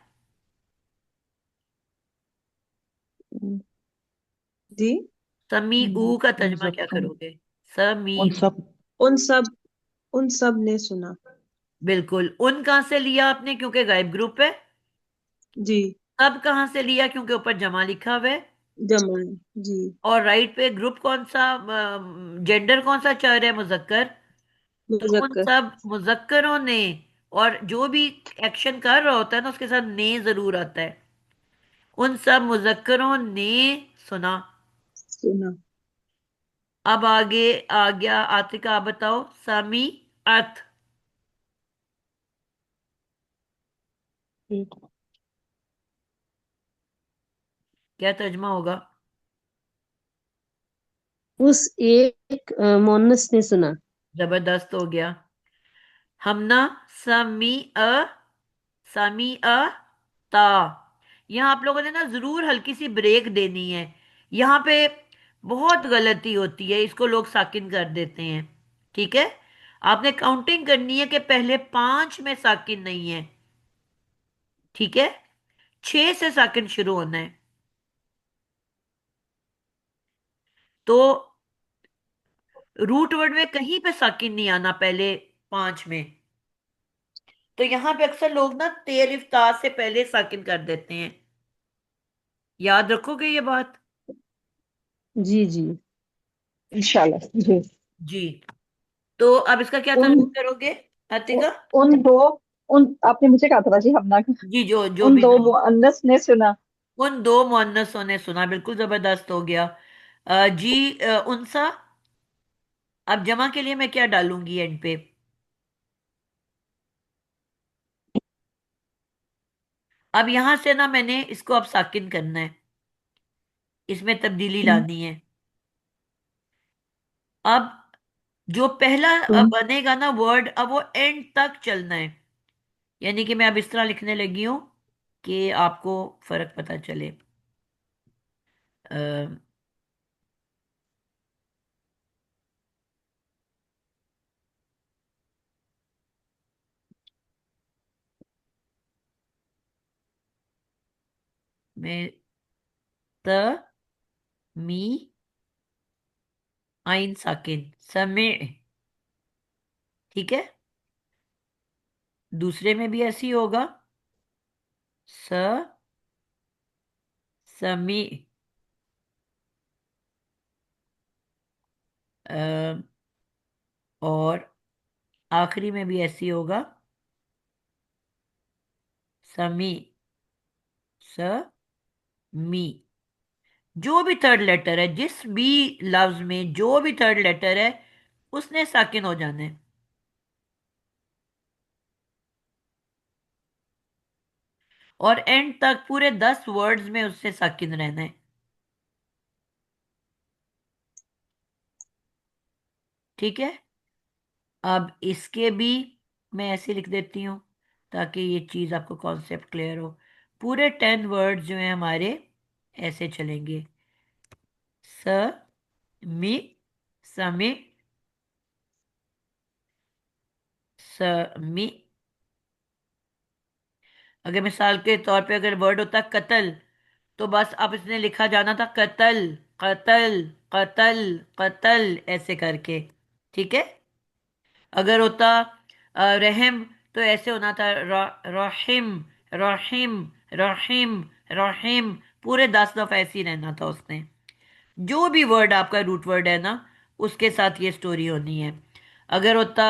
D: जी।
A: समी ऊ का तर्जमा क्या
B: मुजक्कम।
A: करोगे? समी
B: उन सब।
D: उन सब। उन सब ने सुना।
A: बिल्कुल। उन कहां से लिया आपने? क्योंकि गायब ग्रुप है।
D: जी।
A: सब कहां से लिया? क्योंकि ऊपर जमा लिखा हुआ है।
D: जमा है। जी।
A: और राइट पे ग्रुप कौन सा, जेंडर कौन सा चल रहा है? मुजक्कर। तो उन
D: मुजक्कर।
A: सब मुजक्करों ने। और जो भी एक्शन कर रहा होता है ना उसके साथ ने जरूर आता है। उन सब मुजक्करों ने सुना।
D: सुना।
A: अब आगे आ गया आतिका, आप बताओ समी अर्थ क्या तर्जमा होगा?
D: उस एक मोनस ने सुना।
A: जबरदस्त हो गया। हमना समी अ ता। यहाँ आप लोगों ने ना जरूर हल्की सी ब्रेक देनी है। यहाँ पे बहुत गलती होती है, इसको लोग साकिन कर देते हैं। ठीक है, आपने काउंटिंग करनी है कि पहले 5 में साकिन नहीं है। ठीक है, 6 से साकिन शुरू होना है। तो रूट वर्ड में कहीं पे साकिन नहीं आना पहले 5 में। तो यहां पे अक्सर लोग ना तेर इफ्तार से पहले साकिन कर देते हैं। याद रखोगे ये बात?
D: जी जी
C: इंशाल्लाह जी।
A: जी। तो अब इसका क्या
C: उन
A: तर्जुमा करोगे
C: उ-
A: अतिका?
C: उन दो उन आपने मुझे कहा था जी हमना का,
A: जी, जो जो
C: उन
A: भी
C: दो
A: नाम।
C: मुअन्नस ने सुना।
A: उन दो मुअन्नसों ने सुना, बिल्कुल जबरदस्त हो गया। जी, उनसा। अब जमा के लिए मैं क्या डालूंगी एंड पे? अब यहां से ना मैंने इसको अब साकिन करना है, इसमें तब्दीली लानी है। अब जो पहला
C: उन
A: बनेगा ना वर्ड, अब वो एंड तक चलना है। यानी कि मैं अब इस तरह लिखने लगी हूं कि आपको फर्क पता चले। अ, मैं त मी आइन साकिन समय। ठीक है, दूसरे में भी ऐसे ही होगा, स समी। और आखिरी में भी ऐसे ही होगा, समी स मी। जो भी थर्ड लेटर है, जिस भी लफ्ज में जो भी थर्ड लेटर है, उसने साकिन हो जाना है। और एंड तक पूरे 10 वर्ड्स में उससे साकिन रहना है। ठीक है, अब इसके भी मैं ऐसे लिख देती हूं ताकि ये चीज आपको कॉन्सेप्ट क्लियर हो। पूरे 10 वर्ड्स जो हैं हमारे ऐसे चलेंगे, स मी समी समी। अगर मिसाल के तौर पे अगर वर्ड होता कत्ल, तो बस अब इसने लिखा जाना था कत्ल कत्ल कत्ल कत्ल ऐसे करके। ठीक है, अगर होता रहम, तो ऐसे होना था रहीम रहीम रहीम रहीम। पूरे 10 दफा ऐसे ही रहना था उसने। जो भी वर्ड आपका रूट वर्ड है ना, उसके साथ ये स्टोरी होनी है। अगर होता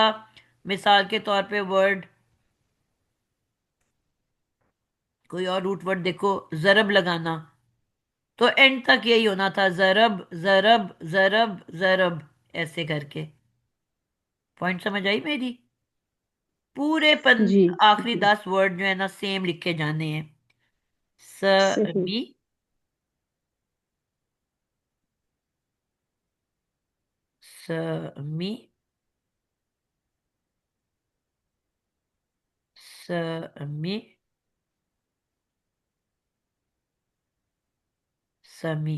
A: मिसाल के तौर पे वर्ड, कोई और रूट वर्ड देखो, जरब लगाना, तो एंड तक यही होना था, जरब जरब जरब जरब ऐसे करके। पॉइंट समझ आई मेरी? पूरे
D: जी
A: आखिरी
D: जी
A: 10 वर्ड जो है ना सेम लिखे जाने हैं।
D: सही।
A: समी समी समी समी।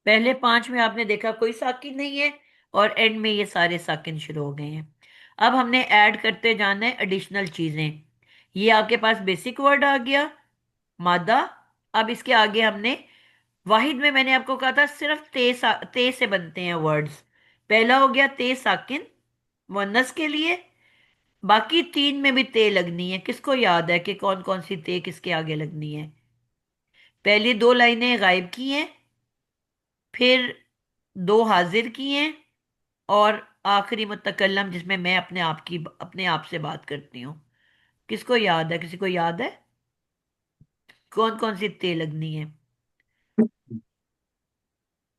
A: पहले 5 में आपने देखा कोई साकिन नहीं है, और एंड में ये सारे साकिन शुरू हो गए हैं। अब हमने ऐड करते जाना है एडिशनल चीजें। ये आपके पास बेसिक वर्ड आ गया, मादा। अब इसके आगे हमने वाहिद में मैंने आपको कहा था सिर्फ ते से बनते हैं वर्ड्स। पहला हो गया ते साकिन मुअन्नस के लिए। बाकी 3 में भी ते लगनी है। किसको याद है कि कौन कौन सी ते किसके आगे लगनी है? पहली 2 लाइनें गायब की हैं, फिर 2 हाजिर की हैं, और आखिरी मुतकल्लम जिसमें मैं अपने आप से बात करती हूँ। किसको याद है? किसी को याद है कौन कौन सी ते लगनी है?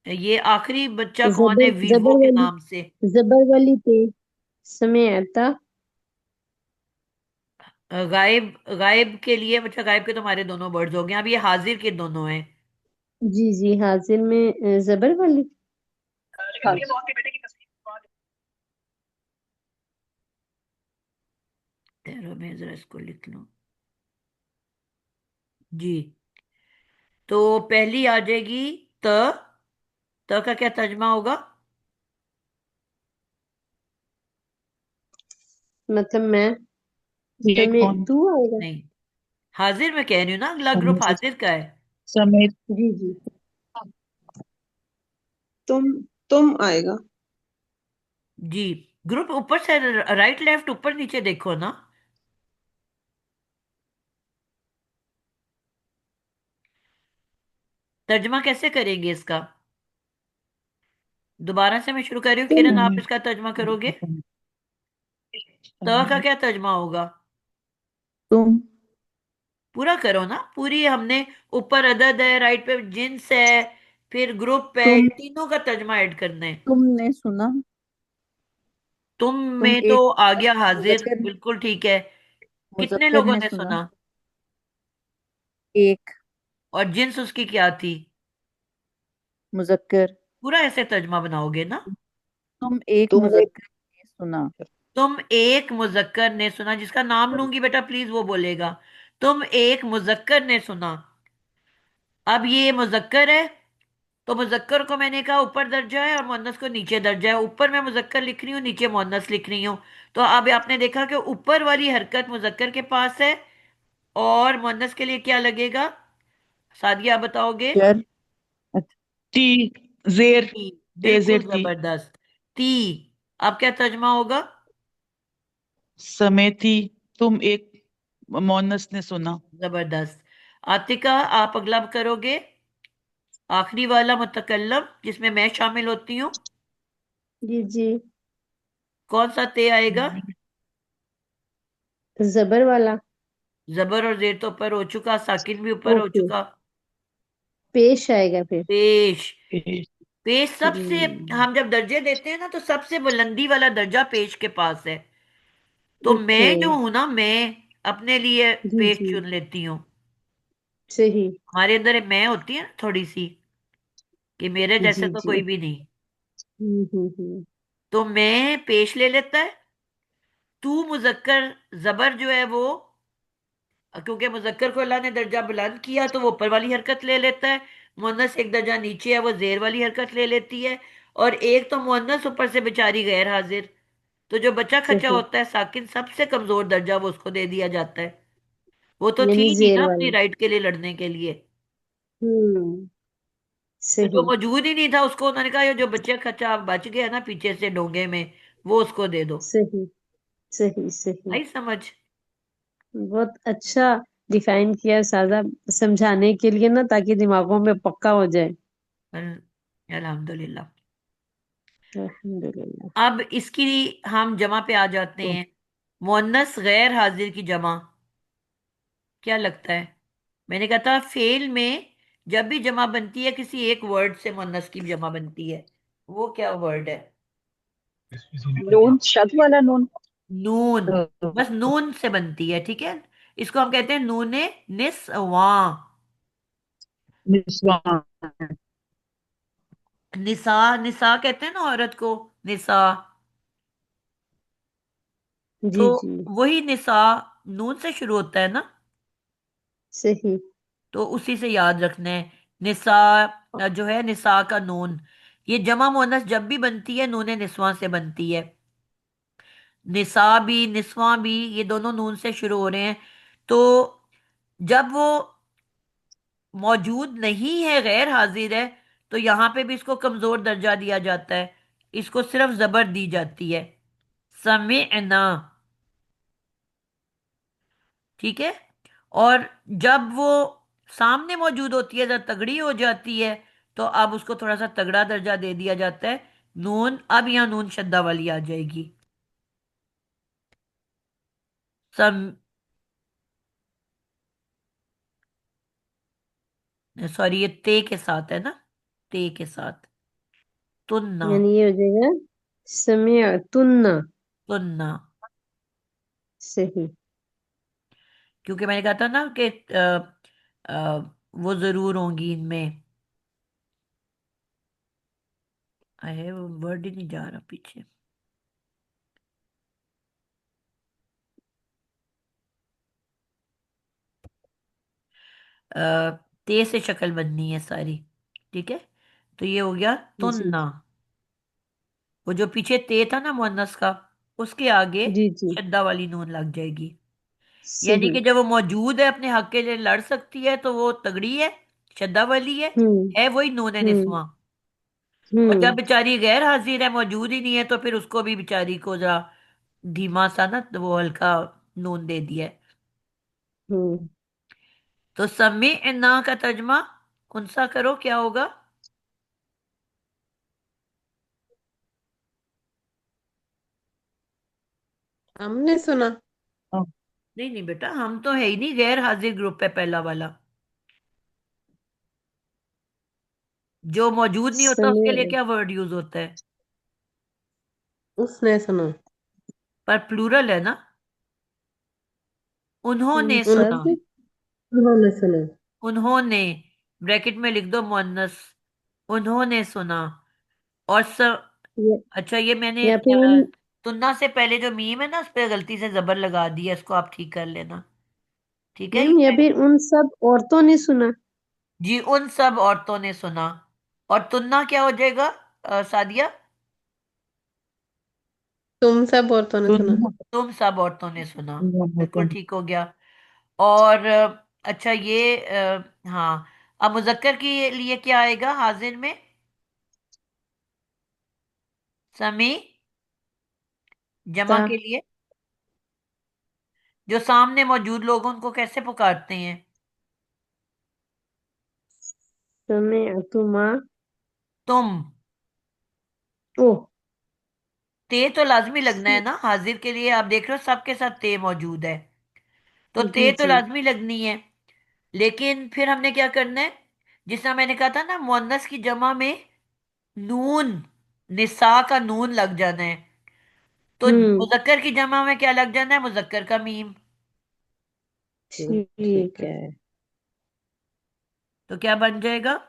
A: ये आखिरी बच्चा कौन है
D: जबर
A: वीवो
D: जबर
A: के
D: वाली
A: नाम से?
D: जबर वाली ते समय आता।
A: गायब गायब के लिए, अच्छा गायब के तुम्हारे दोनों वर्ड्स हो गए, अब ये हाजिर के दोनों हैं।
D: जी जी हाजिर में जबर वाली।
C: हाँ जी।
A: ठहरो मैं जरा इसको लिख लूं। जी। तो पहली आ जाएगी त। त का क्या तर्जमा होगा?
D: मतलब मैं,
F: ये
D: समय
F: कौन?
D: तू आएगा।
A: नहीं, हाजिर में कह रही हूँ ना, अगला ग्रुप
F: समय
A: हाजिर का है।
F: समय
D: जी जी।
G: तुम तुम आएगा।
A: जी। ग्रुप ऊपर से राइट लेफ्ट ऊपर नीचे देखो ना। तर्जमा कैसे करेंगे इसका? दोबारा से मैं शुरू कर रही हूँ,
D: तुम
A: किरण आप
F: समय
A: इसका तर्जमा करोगे। त का
F: समय
A: क्या तर्जमा होगा?
B: तुम
A: पूरा करो ना, पूरी हमने। ऊपर अदद है, राइट पे जिन्स है, फिर ग्रुप है, इन
B: तुम
A: तीनों का तर्जमा ऐड करना है।
B: तुमने सुना।
A: तुम
B: तुम
A: में तो
B: एक
A: आ गया हाजिर,
B: मुजक्कर
A: बिल्कुल ठीक है। कितने
B: मुजक्कर
A: लोगों
B: ने
A: ने
B: सुना।
A: सुना?
B: एक
A: और जिन्स उसकी क्या थी?
B: मुजक्कर।
A: पूरा ऐसे तर्जमा बनाओगे ना।
B: तुम एक
G: तुम एक
B: मुजक्कर ने सुना।
A: तुम एक मुजक्कर ने सुना, जिसका नाम लूंगी बेटा प्लीज वो बोलेगा। तुम एक मुजक्कर ने सुना। अब ये मुजक्कर है, तो मुजक्कर को मैंने कहा ऊपर दर्जा है और मुअन्नस को नीचे दर्जा है। ऊपर मैं मुजक्कर लिख रही हूँ, नीचे मुअन्नस लिख रही हूँ। तो अब आपने देखा कि ऊपर वाली हरकत मुजक्कर के पास है, और मुअन्नस के लिए क्या लगेगा? सादिया आप बताओगे।
B: जर। अच्छा।
F: ती जेर
A: ती।
F: तेजेर
A: बिल्कुल
F: ती
A: जबरदस्त। ती। अब क्या तर्जमा होगा?
F: समय थी। तुम एक मोनस ने सुना।
A: जबरदस्त। आतिका आप अगला करोगे। आखिरी वाला मुतकल्लम जिसमें मैं शामिल होती हूँ।
D: जी जी।
A: कौन सा ते आएगा?
D: जबर वाला।
A: जबर और जेर तो ऊपर हो चुका, साकिन भी ऊपर हो
D: ओके।
A: चुका।
D: पेश आएगा फिर।
A: पेश।
F: पेश
A: पेश सबसे,
D: हम्म।
A: हम जब दर्जे देते हैं ना तो सबसे बुलंदी वाला दर्जा पेश के पास है। तो
D: ओके।
A: मैं जो हूं ना, मैं अपने लिए
D: जी
A: पेश
D: जी।
A: चुन लेती हूँ।
D: सही।
A: हमारे अंदर एक मैं होती है ना थोड़ी सी, कि मेरे जैसे
D: जी
A: तो
D: जी।
A: कोई भी नहीं।
D: हम्म।
A: तो मैं पेश ले लेता है। तू मुजक्कर, जबर जो है वो, क्योंकि मुजक्कर को अल्लाह ने दर्जा बुलंद किया तो वो ऊपर वाली हरकत ले लेता है। मुअन्नस एक दर्जा नीचे है, वो जेर वाली हरकत ले लेती है। और एक तो मुअन्नस ऊपर से बेचारी गैर हाजिर, तो जो बच्चा खच्चा
D: सही।
A: होता है साकिन, सबसे कमजोर दर्जा वो उसको दे दिया जाता है। वो तो थी
D: यानी
A: नहीं
D: जेर
A: ना अपनी
D: वाली।
A: राइट के लिए लड़ने के लिए।
D: हम्म।
A: तो जो
D: सही।
A: मौजूद ही नहीं था उसको उन्होंने कहा ये जो बच्चा खच्चा बच गया ना पीछे से डोंगे में, वो उसको दे दो।
D: सही। सही सही।
A: आई समझ।
D: बहुत अच्छा डिफाइन किया सादा, समझाने के लिए ना, ताकि दिमागों में पक्का हो जाए।
A: अल्हम्दुलिल्लाह।
D: अल्हम्दुलिल्लाह।
A: अब इसकी हम जमा पे आ जाते
D: तो
A: हैं। मुअन्नस गैर हाजिर की जमा क्या लगता है? मैंने कहा था फेल में जब भी जमा बनती है किसी एक वर्ड से मुअन्नस की जमा बनती है, वो क्या वर्ड है?
C: नून, शद वाला नून।
A: नून। बस नून से बनती है, ठीक है। इसको हम कहते हैं नूने निस्वा।
F: निस्वान
A: निसा, निसा कहते हैं ना औरत को, निसा। तो
D: जी जी।
A: वही निसा नून से शुरू होता है ना,
D: सही।
A: तो उसी से याद रखना है। निसा जो है, निसा का नून, ये जमा मुअन्नस जब भी बनती है नूने निस्वा से बनती है। निसा भी निस्वा भी ये दोनों नून से शुरू हो रहे हैं। तो जब वो मौजूद नहीं है, गैर हाजिर है, तो यहां पे भी इसको कमजोर दर्जा दिया जाता है। इसको सिर्फ जबर दी जाती है। समिअना। ठीक है। और जब वो सामने मौजूद होती है, जब तगड़ी हो जाती है, तो अब उसको थोड़ा सा तगड़ा दर्जा दे दिया जाता है। नून, अब यहां नून शद्दा वाली आ जाएगी। सम सॉरी, ये ते के साथ है ना, ते के साथ। तुन्ना।
D: यानी ये हो जाएगा समय तुन्ना।
A: तुन्ना।
D: सही।
A: क्योंकि मैंने कहा था ना कि वो जरूर होंगी इनमें। अरे वो वर्ड ही नहीं जा रहा पीछे। ते से शक्ल बननी है सारी। ठीक है, तो ये हो गया
D: जी
A: तुन्ना। वो जो पीछे ते था ना मुअन्नस का, उसके आगे
D: जी जी।
A: शद्दा वाली नून लग जाएगी। यानी
D: सही।
A: कि जब वो मौजूद है, अपने हक के लिए लड़ सकती है, तो वो तगड़ी शद्दा वाली
D: हम्म
A: है वही नून है
D: हम्म
A: निस्वा। और जब
D: हम्म
A: बेचारी गैर हाजिर है, मौजूद ही नहीं है, तो फिर उसको भी बेचारी को जरा धीमा सा ना, तो वो हल्का नून दे दिया है।
D: हम्म।
A: तो समी ना का तर्जमा कौन सा करो, क्या होगा?
D: हमने सुना।
F: हाँ,
A: नहीं नहीं बेटा, हम तो है ही नहीं, गैर हाजिर ग्रुप है पहला वाला। जो मौजूद नहीं होता उसके लिए
D: सुने।
A: क्या वर्ड यूज होता है?
D: उसने सुना।
A: पर प्लूरल है ना। उन्होंने सुना।
D: उन्होंने उन्होंने सुना।
A: उन्होंने, ब्रैकेट में लिख दो मुअन्नस, उन्होंने सुना। और
D: या,
A: अच्छा, ये मैंने
D: या फिर उन
A: तुन्ना से पहले जो मीम है ना, उस पर गलती से जबर लगा दी है, इसको आप ठीक कर लेना। ठीक है,
D: मैम, या
A: ये
D: फिर उन सब औरतों ने सुना।
A: जी उन सब औरतों ने सुना। और तुन्ना क्या हो जाएगा सादिया?
D: तुम सब औरतों ने
F: तो
D: सुना।
A: तुम सब औरतों ने सुना। बिल्कुल
F: तुम
A: ठीक हो गया। और अच्छा, ये हाँ, अब मुजक्कर के लिए क्या आएगा हाजिर में? समी। जमा
D: ता
A: के लिए जो सामने मौजूद लोग हैं, उनको कैसे पुकारते हैं?
D: समय तुमा।
A: तुम।
D: ओ।
A: ते तो लाजमी लगना है
D: सी-
A: ना हाजिर के लिए, आप देख रहे हो सबके साथ ते मौजूद है, तो
D: जी
A: ते तो
D: जी।
A: लाजमी लगनी है। लेकिन फिर हमने क्या करना है? जिस तरह मैंने कहा था ना, मुअन्नस की जमा में नून, निसा का नून लग जाना है। तो
D: हम्म।
A: मुजक्कर की जमा में क्या लग जाना है? मुजक्कर का मीम।
D: ठीक है।
A: तो क्या बन जाएगा?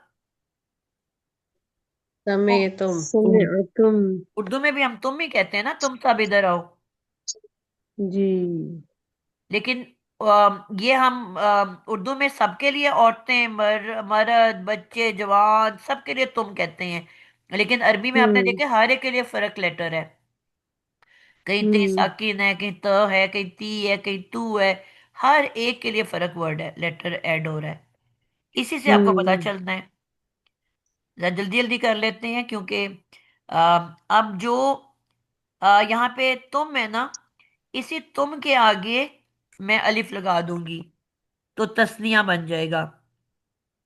A: ओ,
D: समय समय तुम।
A: उर्दू में भी हम तुम ही कहते हैं ना, तुम सब इधर आओ।
D: जी।
A: लेकिन ये हम उर्दू में सबके लिए, औरतें, मर्द, बच्चे, जवान, सबके लिए तुम कहते हैं। लेकिन अरबी में आपने
D: हम्म
A: देखे हर एक के लिए फर्क लेटर है। कहीं ते
D: हम्म
A: साकिन है, कहीं त है, कहीं ती है, कहीं तू है। हर एक के लिए फर्क वर्ड है, लेटर ऐड हो रहा है। इसी से आपको पता
D: हम्म।
A: चलना है। जरा जल्दी जल्दी कर लेते हैं, क्योंकि अब जो यहाँ पे तुम है ना, इसी तुम के आगे मैं अलिफ लगा दूंगी, तो तस्निया बन जाएगा।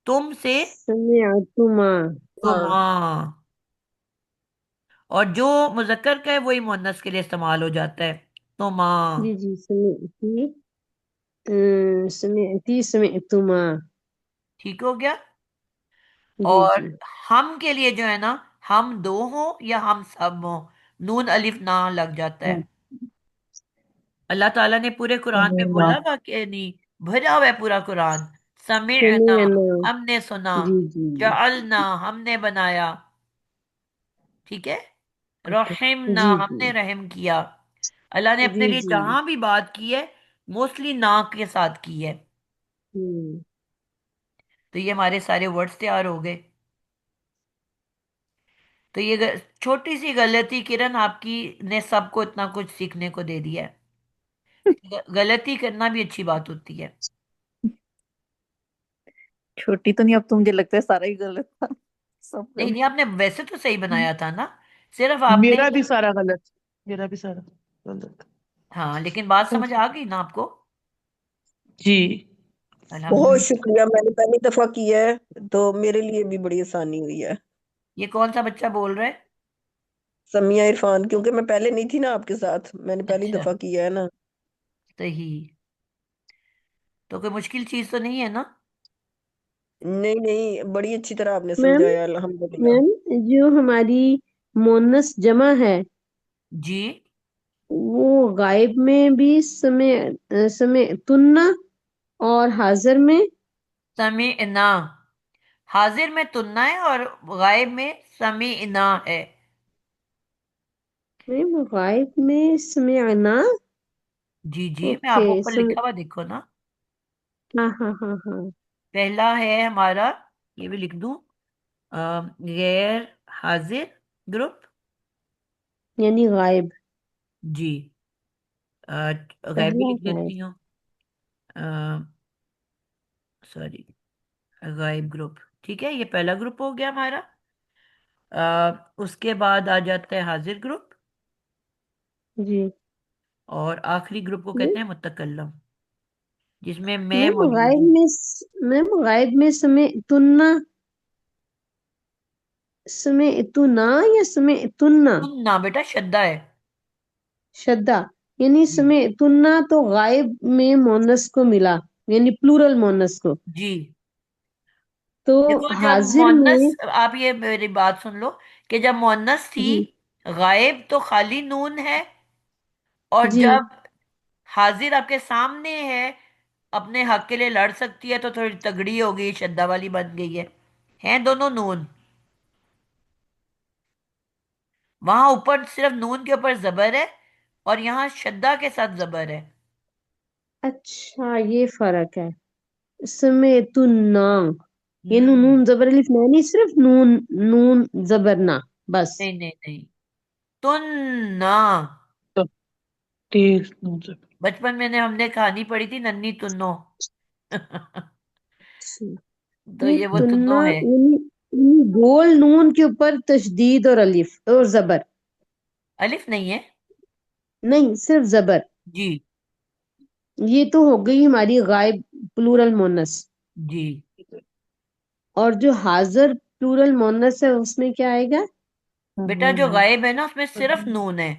A: तुम से
D: समय तुमा।
A: तुम,
G: हाँ।
A: हाँ। और जो मुजक्कर का है वही मुअन्नस के लिए इस्तेमाल हो जाता है, तुम,
D: जी
A: हाँ।
D: जी। समय तुमा।
A: ठीक हो गया।
D: जी
A: और
D: जी।
A: हम के लिए जो है ना, हम दो हो या हम सब हो, नून अलिफ ना लग जाता है। अल्लाह ताला ने पूरे कुरान में बोला कि नहीं, भरा हुआ है पूरा कुरान। समिअना,
D: समय ना।
A: हमने सुना।
D: जी जी।
A: जअलना, हमने बनाया। ठीक है। रहिमना,
D: जी जी।
A: हमने रहम किया। अल्लाह ने अपने
D: जी
A: लिए
D: जी।
A: जहां भी बात की है, मोस्टली ना के साथ की है।
D: हम्म।
A: तो ये हमारे सारे वर्ड्स तैयार हो गए। तो ये छोटी सी गलती किरण आपकी ने सबको इतना कुछ सीखने को दे दिया है। गलती करना भी अच्छी बात होती है।
B: छोटी तो नहीं, अब तो मुझे लगता है सारा ही गलत था, सब
A: नहीं
B: गलत।
A: नहीं, आपने वैसे तो सही बनाया था ना, सिर्फ आपने,
F: मेरा भी सारा गलत, मेरा भी सारा गलत।
A: हाँ, लेकिन बात समझ आ गई ना आपको?
F: जी।
G: बहुत
A: अल्हम्दुलिल्लाह।
G: शुक्रिया, मैंने पहली दफा किया है तो मेरे लिए भी बड़ी आसानी हुई है।
A: ये कौन सा बच्चा बोल रहा है?
G: समिया इरफान, क्योंकि मैं पहले नहीं थी ना आपके साथ, मैंने पहली
A: अच्छा,
G: दफा किया है ना।
A: सही। तो कोई मुश्किल चीज तो नहीं है ना?
G: नहीं नहीं, बड़ी अच्छी तरह आपने
D: मैम
G: समझाया, अल्हम्दुलिल्लाह।
D: मैम, जो हमारी मोनस जमा है,
A: जी।
D: वो गायब में भी समय तुन्ना, और हाजिर में।
A: समीअना, हाजिर में तुन्ना है और गायब में समीअना है।
D: मैम, गायब में समय आना।
A: जी जी, मैं
D: ओके।
A: आपको ऊपर लिखा हुआ देखो ना।
D: हाँ हाँ हाँ हाँ।
A: पहला है हमारा, ये भी लिख दूं, गैर हाजिर ग्रुप।
D: यानी गायब।
A: जी। गायब भी
D: पहला
A: लिख
D: गायब।
A: देती हूँ। सॉरी, गायब ग्रुप। ठीक है, ये पहला ग्रुप हो गया हमारा। उसके बाद आ जाता है हाजिर ग्रुप।
D: जी।
A: और आखिरी ग्रुप को
D: नहीं,
A: कहते हैं मुतकल्लम, जिसमें मैं
D: मैम
A: मौजूद
D: गायब
A: हूँ।
D: में मैम गायब में समय तुन्ना, समय तुना या समय तुन्ना?
A: ना बेटा, शद्दा है।
D: श्रद्धा। यानी
A: जी।
D: समय तुन्ना तो गायब में मोनस को मिला, यानी प्लूरल मोनस को।
A: जी।
D: तो
A: देखो, जब
D: हाजिर
A: मोन्नस,
D: में।
A: आप ये मेरी बात सुन लो, कि जब मोन्नस थी,
D: जी।
A: गायब तो खाली नून है, और
D: जी।
A: जब हाजिर आपके सामने है, अपने हक के लिए लड़ सकती है, तो थोड़ी तगड़ी हो गई, शद्दा वाली बन गई है। हैं दोनों नून। वहां ऊपर सिर्फ नून के ऊपर जबर है, और यहाँ शद्दा के साथ जबर है।
D: अच्छा, ये फर्क है। समय तुन्ना, ये
A: हम्म।
D: नून जबर अलिफ ना, नहीं सिर्फ नून, नून जबर ना, बस।
A: नहीं नहीं नहीं, तुन ना।
F: तो तेज नून से।
A: बचपन में हमने कहानी पढ़ी थी, नन्ही तुन्नो। तो
D: ये
A: ये वो तुन्नो
D: तुन्ना
A: है।
D: यानी गोल नून के ऊपर तशदीद और अलिफ और जबर।
A: अलिफ नहीं है।
D: नहीं, सिर्फ जबर।
A: जी।
D: ये तो हो गई हमारी गायब प्लूरल मोनस।
A: जी।
D: और जो हाजिर प्लूरल मोनस है उसमें क्या आएगा?
A: बेटा, जो
F: नून
A: गायब है ना, उसमें सिर्फ
F: है।
A: नून है।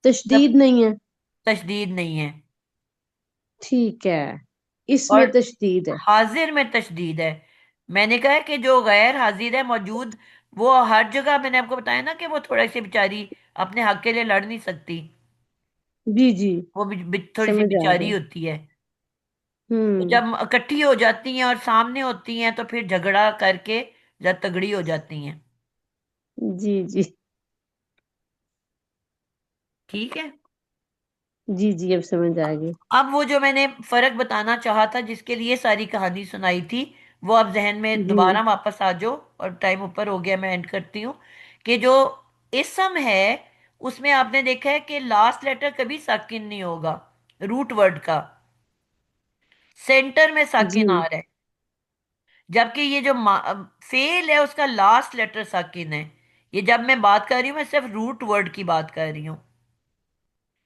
A: जब
D: तशदीद नहीं है।
A: तशदीद नहीं है।
D: ठीक है,
A: और
D: इसमें तशदीद है।
A: हाजिर में तशदीद है। मैंने कहा है कि जो गैर हाजिर है मौजूद, वो हर जगह, मैंने आपको बताया ना कि वो थोड़ा सी बेचारी अपने हक के लिए लड़ नहीं सकती।
D: जी जी,
A: वो थोड़ी सी
D: समझ आ
A: बेचारी
D: गया।
A: होती है। तो
D: हम्म।
A: जब इकट्ठी हो जाती हैं और सामने होती हैं, तो फिर झगड़ा करके जब तगड़ी हो जाती हैं।
D: जी जी।
A: ठीक है।
D: जी जी, अब समझ आ गई।
A: अब वो जो मैंने फर्क बताना चाहा था, जिसके लिए सारी कहानी सुनाई थी, वो अब जहन में
D: जी
A: दोबारा वापस आ जाओ। और टाइम ऊपर हो गया, मैं एंड करती हूँ। कि जो इसम है, उसमें आपने देखा है कि लास्ट लेटर कभी साकिन नहीं होगा, रूट वर्ड का। सेंटर में
D: जी।
A: साकिन आ रहा है। जबकि ये जो फेल है, उसका लास्ट लेटर साकिन है। ये जब मैं बात कर रही हूँ, मैं सिर्फ रूट वर्ड की बात कर रही हूँ,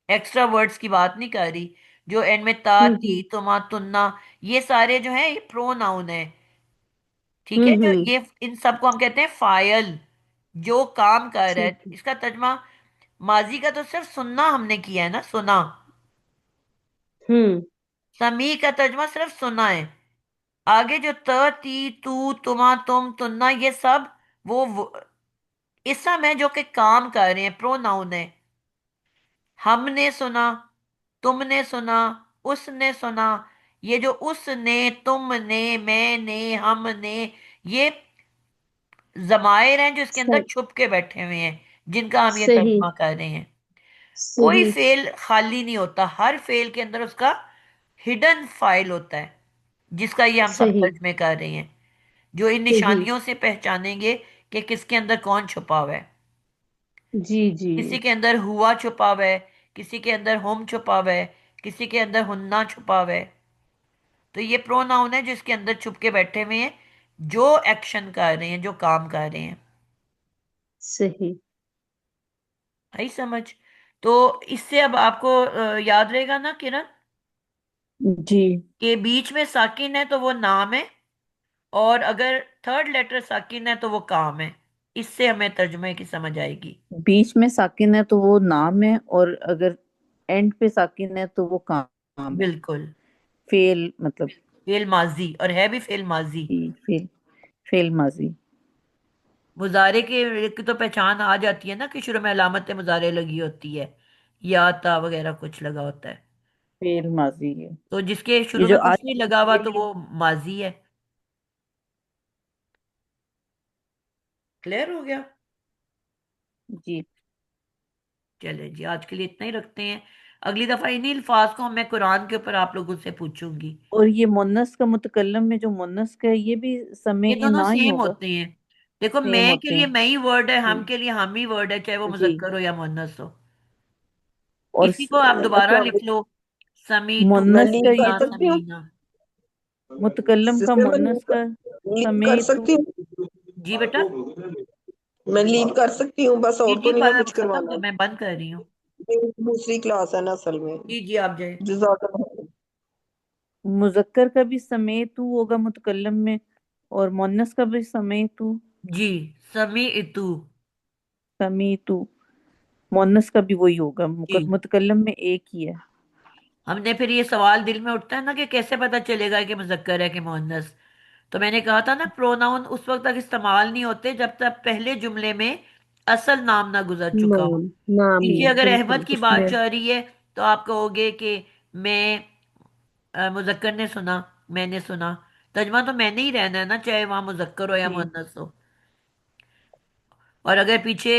A: एक्स्ट्रा वर्ड्स की बात नहीं कर रही। जो एंड में ता, ती,
D: हम्म।
A: तुमा, तुन्ना, ये सारे जो है, ये प्रोनाउन है। ठीक है, जो
D: हम्म।
A: ये इन सबको हम कहते हैं फायल, जो काम कर रहा
D: ठीक
A: है।
D: है।
A: इसका तर्जमा माजी का तो सिर्फ सुनना हमने किया है ना, सुना।
D: हम्म।
A: समी का तर्जमा सिर्फ सुना है। आगे जो त, ती, तू, तुमा, तुम, तुन्ना, ये सब वो इसम है जो कि काम कर रहे हैं, प्रोनाउन है। हमने सुना, तुमने सुना, उसने सुना। ये जो उसने, तुमने, मैंने, हमने, ये जमायर हैं जो इसके अंदर
D: सही।
A: छुप के बैठे हुए हैं, जिनका हम ये
D: सही।
A: तर्जुमा कर रहे हैं। कोई
D: सही।
A: फेल खाली नहीं होता, हर फेल के अंदर उसका हिडन फाइल होता है, जिसका ये हम सब
D: सही।
A: तर्जमे कर रहे हैं। जो इन
D: सही।
A: निशानियों से पहचानेंगे कि किसके अंदर कौन छुपा हुआ है।
D: जी जी।
A: किसी के अंदर हुआ छुपा हुआ है, किसी के अंदर हम छुपा हुआ है, किसी के अंदर हुन्ना छुपा हुआ है। तो ये प्रोनाउन है जो इसके अंदर छुप के बैठे हुए हैं, जो एक्शन कर रहे हैं, जो काम कर रहे हैं।
D: सही।
A: आई समझ? तो इससे अब आपको याद रहेगा ना किरण,
B: जी।
A: कि बीच में साकिन है तो वो नाम है, और अगर थर्ड लेटर साकिन है तो वो काम है। इससे हमें तर्जुमे की समझ आएगी।
B: बीच में साकिन है तो वो नाम है, और अगर एंड पे साकिन है तो वो काम है।
A: बिल्कुल।
B: फेल मतलब।
A: फेल माजी, और है भी फेल माजी।
B: फेल, फेल माजी।
A: मुजारे की तो पहचान आ जाती है ना, कि शुरू में अलामत मुजारे लगी होती है, या ता वगैरह कुछ लगा होता है।
B: फेल माजी है।
A: तो जिसके
B: ये
A: शुरू
B: जो
A: में कुछ
B: आज
A: नहीं लगा हुआ, तो वो माजी है। क्लियर हो गया?
B: जी।
A: चले जी, आज के लिए इतना ही रखते हैं। अगली दफा इन्हीं अल्फाज को मैं कुरान के ऊपर आप लोगों से पूछूंगी।
B: और ये मुन्नस का मुतकल्लम में जो मुन्नस का है ये भी
A: ये
B: समय
A: दोनों
B: ना ही
A: सेम
B: होगा।
A: होते हैं। देखो,
B: सेम
A: मैं के
B: होते
A: लिए
B: हैं।
A: मैं ही वर्ड है, हम
B: जी।
A: के लिए हम ही वर्ड है, चाहे वो
B: जी।
A: मुजक्कर हो या मुन्नस हो।
B: और
A: इसी को आप दोबारा
G: अच्छा,
A: लिख लो, समी टू
G: मैं
B: मुन्नस का
G: लीव
B: ये
G: कर
A: ना
G: सकती हूँ?
A: समीना।
B: मुतकल्लम का
G: सिस्टर, मैं
B: मुन्नस का
G: लीव कर
B: समय तू।
G: सकती हूँ?
A: जी बेटा।
G: मैं लीव कर सकती हूँ, बस
A: जी
G: और
A: जी,
G: तो नहीं ना कुछ
A: खत्म तो
G: करवाना?
A: मैं बंद कर रही हूँ।
G: मेरी दूसरी क्लास है ना असल में।
A: जी जी, आप जाए।
G: जज़ाकल्लाह।
B: मुजक्कर का भी समय तू होगा मुतकल्लम में, और मुन्नस का भी समय तू।
A: जी, समी इतू।
B: समी तू। मुन्नस का भी वही होगा,
A: जी।
B: मुतकल्लम में एक ही है।
A: हमने फिर ये सवाल दिल में उठता है ना कि कैसे पता चलेगा कि मुजक्कर है कि मुअन्नस। तो मैंने कहा था ना, प्रोनाउन उस वक्त तक इस्तेमाल नहीं होते जब तक पहले जुमले में असल नाम ना गुजर चुका हो।
D: नाम, नाम
B: जी।
A: देखिए, अगर अहमद
D: बिल्कुल।
A: की बात
B: उसमें
A: जा रही है तो आप कहोगे कि मैं मुजक्कर ने सुना, मैंने सुना। तर्जमा तो मैंने ही रहना है ना, चाहे वहां मुजक्कर हो या
B: जी।
A: मुअन्नस हो। और अगर पीछे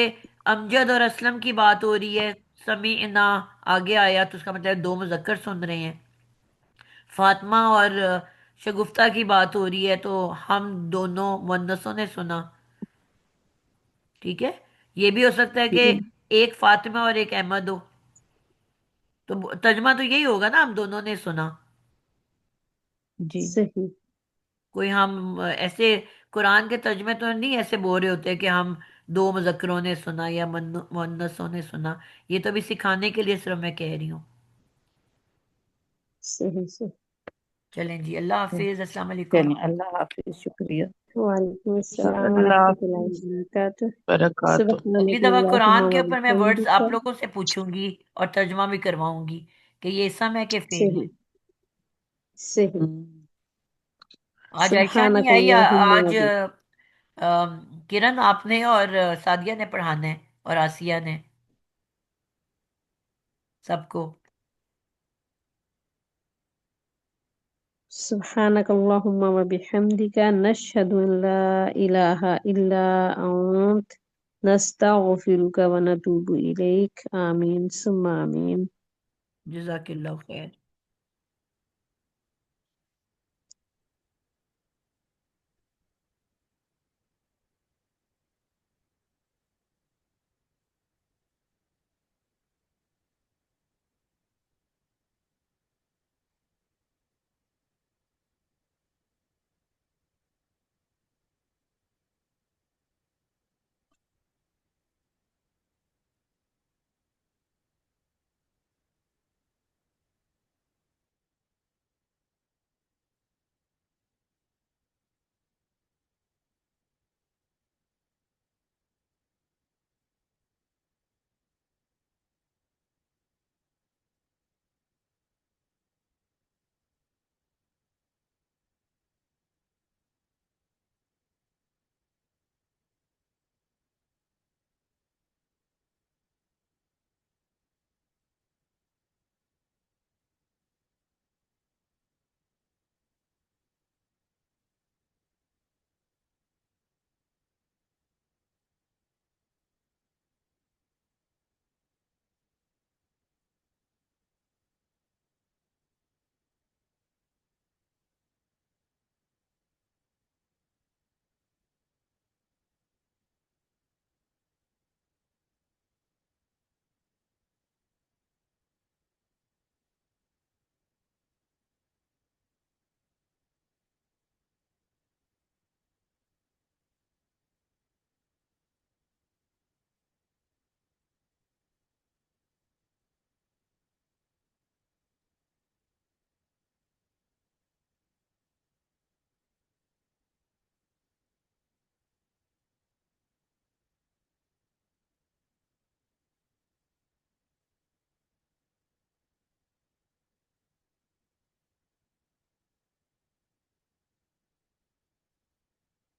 A: अमजद और असलम की बात हो रही है, समीना आगे आया, तो उसका मतलब दो मुजक्कर सुन रहे हैं। फातिमा और शगुफ्ता की बात हो रही है तो हम दोनों मुअन्नसों ने सुना। ठीक है। ये भी हो सकता है कि
B: जी।
A: एक फातिमा और एक अहमद हो, तो तर्जमा तो यही होगा ना, हम दोनों ने सुना।
B: जी।
D: सही।
A: कोई हम ऐसे कुरान के तर्जमे तो नहीं ऐसे बोल रहे होते कि हम दो मुजक्करों ने सुना या मुअन्नसों ने सुना। ये तो भी सिखाने के लिए सिर्फ मैं कह रही हूँ।
D: सही सही।
A: चलें जी, अल्लाह हाफिज, अस्सलाम वालेकुम।
B: चलिए, अल्लाह हाफिज, शुक्रिया।
D: वालेकुम अस्सलाम
F: अल्लाह
D: वरहमतुल्लाहि वबरकातुहू।
F: बरकातहू।
A: अगली दफा कुरान के
D: सुब्हानकल्लाहुम्मा व
A: ऊपर मैं वर्ड्स आप
D: बिहम्दिका।
A: लोगों से पूछूंगी और तर्जमा भी करवाऊंगी कि ये सम है कि फेल है।
D: सही सही।
A: आज आयशा नहीं आई,
D: सुब्हानकल्लाहुम्मा व
A: आज किरण आपने और सादिया ने पढ़ाना है, और आसिया ने, सबको।
D: सुब्हानकल्लाहुम्मा व बिहम्दिका नशहदु अन ला इलाहा इल्ला अंत नस्तगफिरुका व नतूबु इलैक। आमीन सुम्मा आमीन।
A: जज़ाकिल्लाह खैर।